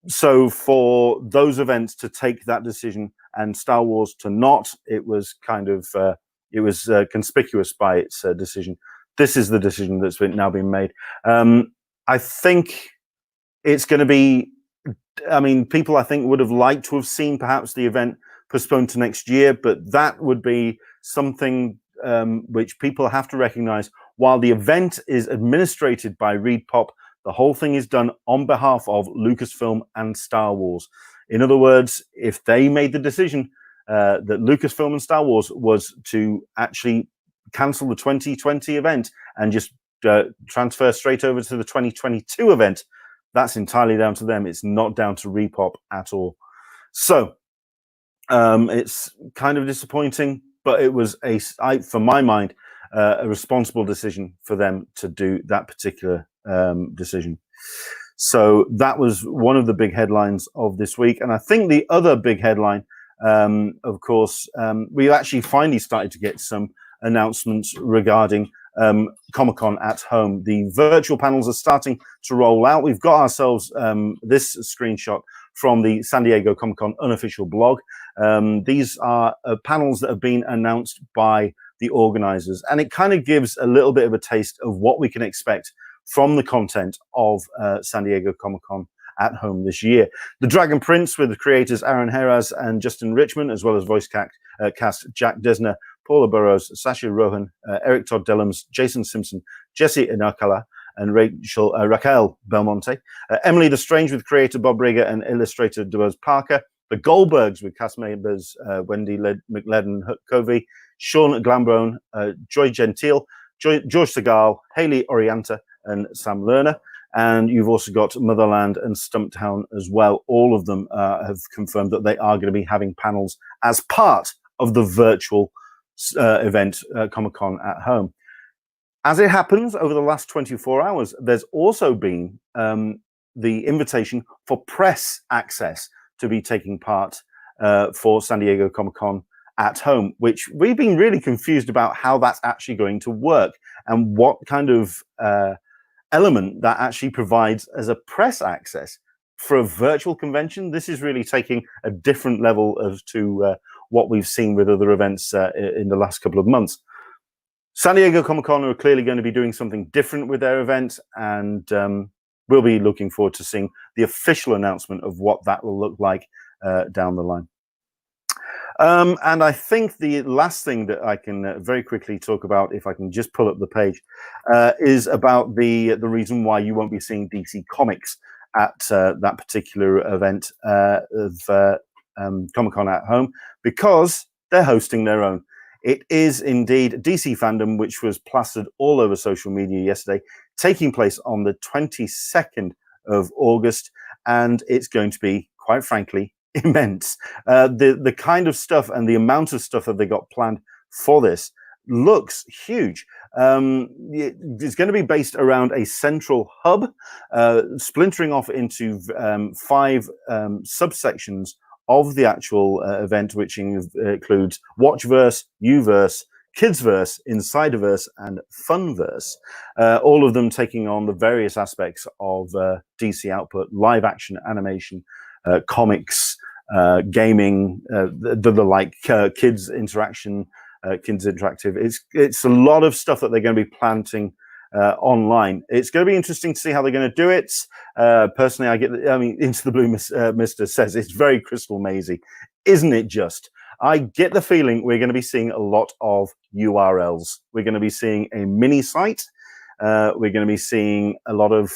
Speaker 1: So for those events to take that decision and Star Wars to not, it was kind of conspicuous by its decision. This is the decision that's now been made. I think it's going to be, I mean, people I think would have liked to have seen perhaps the event postponed to next year, but that would be something which people have to recognize. While the event is administrated by ReedPop, the whole thing is done on behalf of Lucasfilm and Star Wars. In other words, if they made the decision that Lucasfilm and Star Wars was to actually cancel the 2020 event and just transfer straight over to the 2022 event, that's entirely down to them. It's not down to ReedPop at all. So it's kind of disappointing, but it was for my mind, a responsible decision for them to do that particular decision. So that was one of the big headlines of this week. And I think the other big headline, of course, we actually finally started to get some announcements regarding Comic-Con at home. The virtual panels are starting to roll out. We've got ourselves this screenshot from the San Diego Comic-Con unofficial blog. These are panels that have been announced by the organizers, and it kind of gives a little bit of a taste of what we can expect from the content of San Diego Comic-Con at home this year. The Dragon Prince, with the creators Aaron Heras and Justin Richmond, as well as voice cast Jack Desner, Paula Burrows, Sasha Rohan, Eric Todd Dellums, Jason Simpson, Jesse Inarkala, and Raquel Belmonte. Emily the Strange, with creator Bob Rigger and illustrator DeBose Parker. The Goldbergs, with cast members Wendy McLedden-Covey, Sean Glambrone, Joy Gentile, George Segal, Haley Orianta, and Sam Lerner. And you've also got Motherland and Stumptown as well. All of them have confirmed that they are going to be having panels as part of the virtual event, Comic-Con at home. As it happens, over the last 24 hours, there's also been the invitation for press access to be taking part for San Diego Comic-Con at home, which we've been really confused about how that's actually going to work and what kind of element that actually provides as a press access for a virtual convention. This is really taking a different level as to what we've seen with other events in the last couple of months. San Diego Comic-Con are clearly going to be doing something different with their event, and we'll be looking forward to seeing the official announcement of what that will look like down the line. And I think the last thing that I can very quickly talk about, if I can just pull up the page, is about the reason why you won't be seeing DC Comics at that particular event of Comic-Con at home, because they're hosting their own. It is indeed DC Fandom, which was plastered all over social media yesterday, taking place on the 22nd of August, and it's going to be, quite frankly, immense. The kind of stuff and the amount of stuff that they got planned for this looks huge. It's going to be based around a central hub, splintering off into 5 subsections of the actual event, which includes Watchverse, Uverse, Kidsverse, Insiderverse, and Funverse, all of them taking on the various aspects of DC output, live action, animation, comics, gaming, the like, kids interaction, kids interactive. It's a lot of stuff that they're going to be planting online. It's going to be interesting to see how they're going to do it. Personally, I mean, Into the Blue Mister says it's very crystal mazy, isn't it just? I get the feeling we're going to be seeing a lot of URLs. We're going to be seeing a mini site. We're going to be seeing a lot of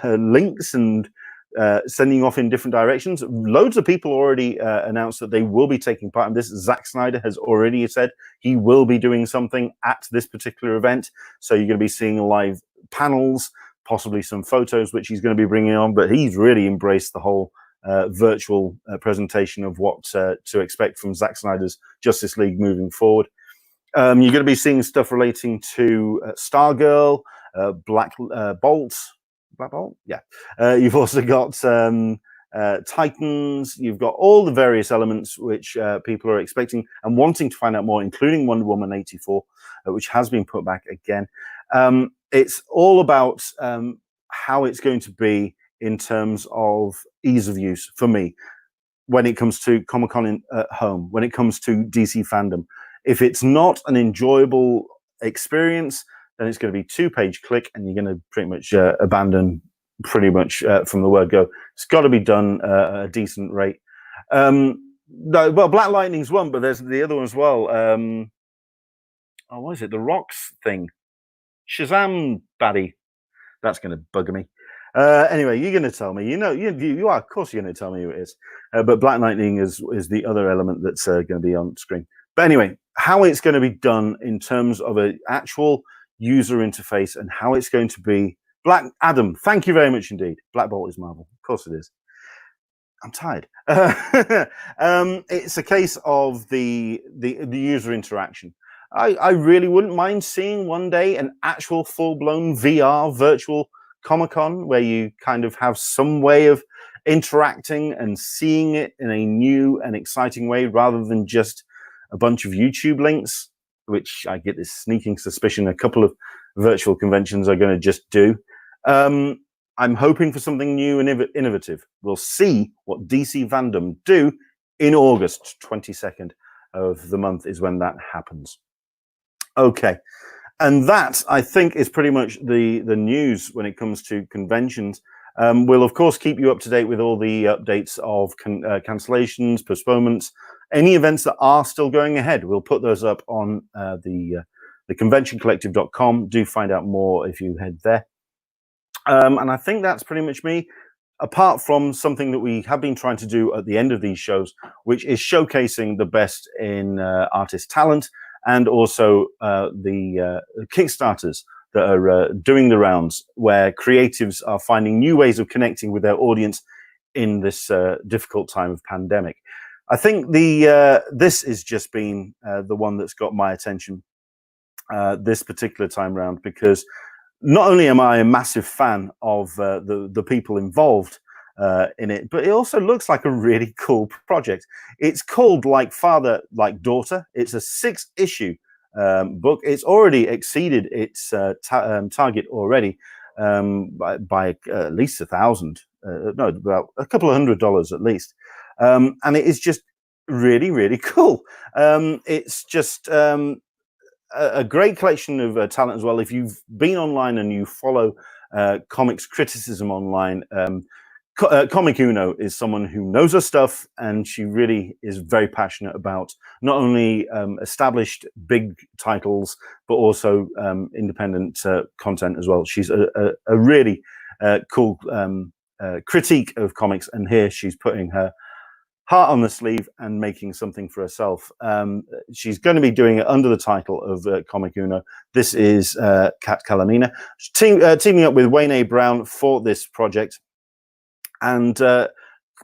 Speaker 1: links and sending off in different directions. Loads of people already announced that they will be taking part in this. Zack Snyder has already said he will be doing something at this particular event. So you're going to be seeing live panels, possibly some photos, which he's going to be bringing on. But he's really embraced the whole virtual presentation of what to expect from Zack Snyder's Justice League moving forward. You're going to be seeing stuff relating to Stargirl, Black Bolt, yeah. You've also got Titans. You've got all the various elements which people are expecting and wanting to find out more, including Wonder Woman 84, which has been put back again. It's all about how it's going to be in terms of ease of use for me when it comes to Comic-Con at home, when it comes to DC fandom. If it's not an enjoyable experience, then it's going to be 2-page click and you're going to pretty much abandon pretty much from the word go. It's got to be done at a decent rate. No, well, Black Lightning's one, but there's the other one as well. Oh, what is it? The Rocks thing. Shazam baddie. That's going to bugger me. Anyway, you're going to tell me. You know, you are. Of course, you're going to tell me who it is. But Black Lightning is the other element that's going to be on screen. But anyway, how it's going to be done in terms of an actual user interface and how it's going to be. Black Adam, thank you very much indeed. Black Bolt is Marvel. Of course it is. I'm tired. It's a case of the user interaction. I really wouldn't mind seeing one day an actual full-blown VR virtual Comic-Con where you kind of have some way of interacting and seeing it in a new and exciting way rather than just a bunch of YouTube links, which I get this sneaking suspicion a couple of virtual conventions are going to just do. I'm hoping for something new and innovative. We'll see what DC Fandom do in August. 22nd of the month is when that happens. Okay. And that, I think, is pretty much the news when it comes to conventions. We'll, of course, keep you up to date with all the updates of cancellations, postponements, any events that are still going ahead. We'll put those up on the conventioncollective.com. Do find out more if you head there. And I think that's pretty much me, apart from something that we have been trying to do at the end of these shows, which is showcasing the best in artist talent and also the Kickstarters that are doing the rounds, where creatives are finding new ways of connecting with their audience in this difficult time of pandemic. I think this has just been the one that's got my attention this particular time round, because not only am I a massive fan of the people involved in it, but it also looks like a really cool project. It's called Like Father, Like Daughter. It's a 6-issue book. It's already exceeded its target already by at least $1,000. No, about a couple of $100 at least. And it is just really, really cool. It's just a great collection of talent as well. If you've been online and you follow comics criticism online, Comic Uno is someone who knows her stuff, and she really is very passionate about not only established big titles, but also independent content as well. She's a really cool critique of comics, and here she's putting her heart on the sleeve and making something for herself. She's going to be doing it under the title of Comic Uno. This is Kat Calamina, teaming up with Wayne A. Brown for this project. And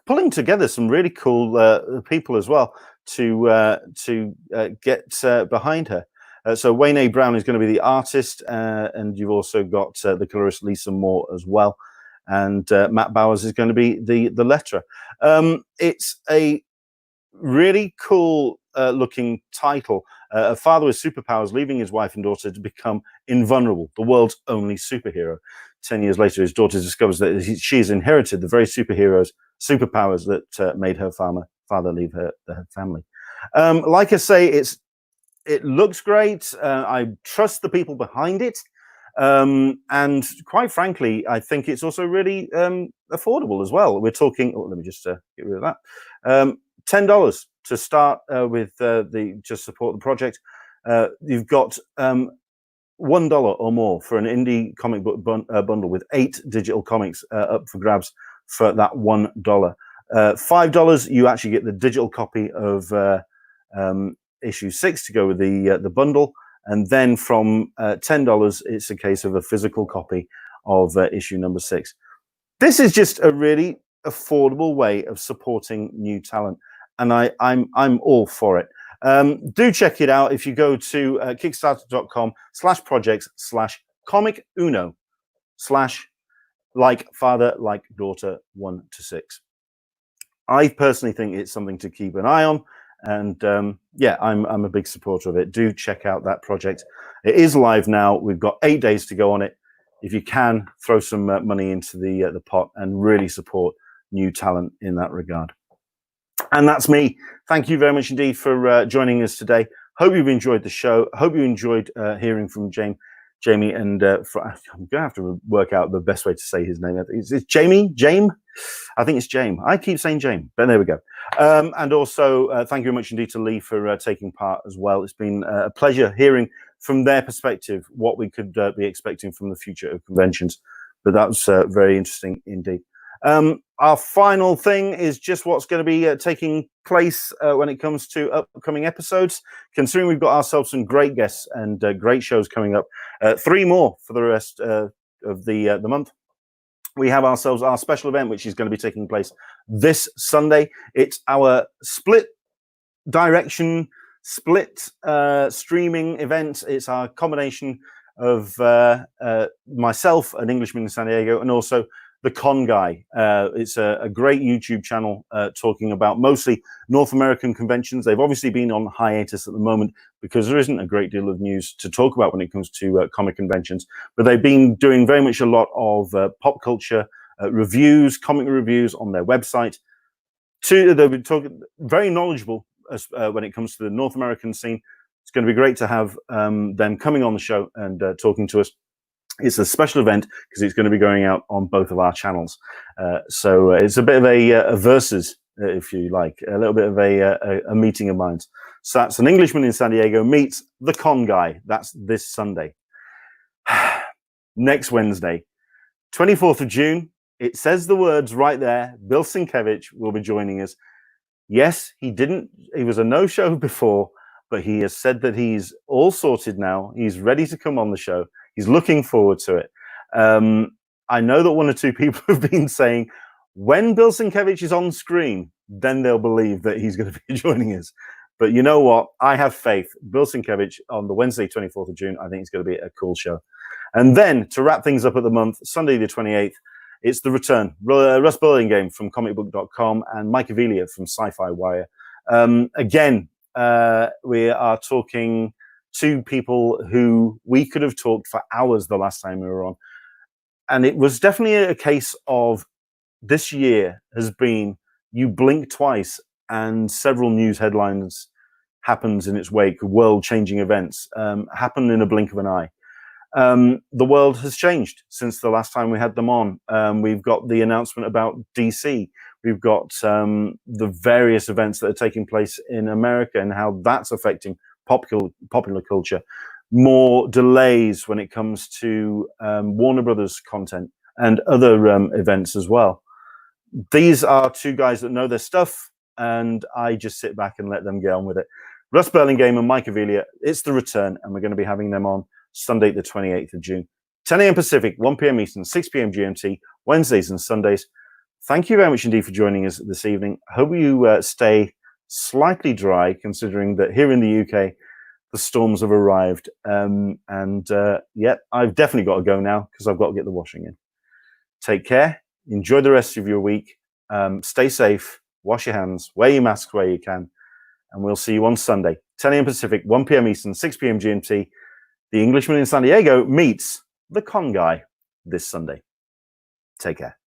Speaker 1: pulling together some really cool people as well to get behind her. So Wayne A. Brown is going to be the artist, and you've also got the colorist Lisa Moore as well, and Matt Bowers is going to be the letterer. It's a really cool looking title. A father with superpowers leaving his wife and daughter to become invulnerable, the world's only superhero. 10 years later, his daughter discovers that she's inherited the very superpowers that made her father leave her family. Like I say, it looks great. I trust the people behind it. And quite frankly, I think it's also really affordable as well. We're talking, let me just get rid of that. $10 to start with just support the project. You've got $1 or more for an indie comic book bundle with 8 digital comics up for grabs for that $1. $5, you actually get the digital copy of issue 6 to go with the bundle, and then from $10, it's a case of a physical copy of issue number 6. This is just a really affordable way of supporting new talent, and I'm all for it. Do check it out if you go to kickstarter.com/projects/comic uno/like father like daughter 1 to 6. I personally think it's something to keep an eye on, and yeah, I'm a big supporter of it. Do check out that project. It is live now. We've got 8 days to go on it. If you can, throw some money into the pot and really support new talent in that regard. And that's me. Thank you very much indeed for joining us today. Hope you've enjoyed the show. Hope you enjoyed hearing from Jamie, and I'm going to have to work out the best way to say his name. It's Jamie? Jaime? I think it's Jaime. I keep saying Jaime, but there we go. And also, thank you very much indeed to Lee for taking part as well. It's been a pleasure hearing from their perspective what we could be expecting from the future of conventions. But that's very interesting indeed. Our final thing is just what's going to be taking place when it comes to upcoming episodes. Considering we've got ourselves some great guests and great shows coming up, 3 more for the rest of the month. We have ourselves our special event, which is going to be taking place this Sunday. It's our split direction, split streaming event. It's our combination of myself, an Englishman in San Diego, and also the Con Guy. It's a great YouTube channel talking about mostly North American conventions. They've obviously been on hiatus at the moment because there isn't a great deal of news to talk about when it comes to comic conventions. But they've been doing very much a lot of pop culture reviews, comic reviews on their website. They've been talking very knowledgeable as, when it comes to the North American scene. It's going to be great to have them coming on the show and talking to us. It's a special event because it's going to be going out on both of our channels. So it's a bit of a versus, if you like, a little bit of a meeting of minds. So that's an Englishman in San Diego meets the Con Guy. That's this Sunday. Next Wednesday, 24th of June. It says the words right there. Bill Sienkiewicz will be joining us. Yes, he was a no-show before, but he has said that he's all sorted now. He's ready to come on the show. He's looking forward to it. I know that 1 or 2 people have been saying, when Bill Sienkiewicz is on screen, then they'll believe that he's going to be joining us. But you know what? I have faith. Bill Sienkiewicz on the Wednesday, 24th of June, I think it's going to be a cool show. And then to wrap things up at the month, Sunday the 28th, it's the return. Russ Burlingame from comicbook.com and Mike Avelia from Sci-Fi Wire. Again, we are talking to people who we could have talked for hours the last time we were on. And it was definitely a case of this year has been, you blink twice and several news headlines happens in its wake, world-changing events happen in a blink of an eye. The world has changed since the last time we had them on. We've got the announcement about DC. We've got the various events that are taking place in America and how that's affecting popular culture. More delays when it comes to Warner Brothers content and other events as well. These are 2 guys that know their stuff, and I just sit back and let them get on with it. Russ Burlingame and Mike Avelia, it's the return, and we're going to be having them on Sunday, the 28th of June. 10 a.m. Pacific, 1 p.m. Eastern, 6 p.m. GMT, Wednesdays and Sundays. thank you very much indeed for joining us this evening. I hope you stay slightly dry, considering that here in the UK, the storms have arrived. Yeah, I've definitely got to go now because I've got to get the washing in. Take care. Enjoy the rest of your week. Stay safe. Wash your hands. Wear your masks where you can. And we'll see you on Sunday, 10 a.m. Pacific, 1 p.m. Eastern, 6 p.m. GMT. The Englishman in San Diego meets the con guy this Sunday. Take care.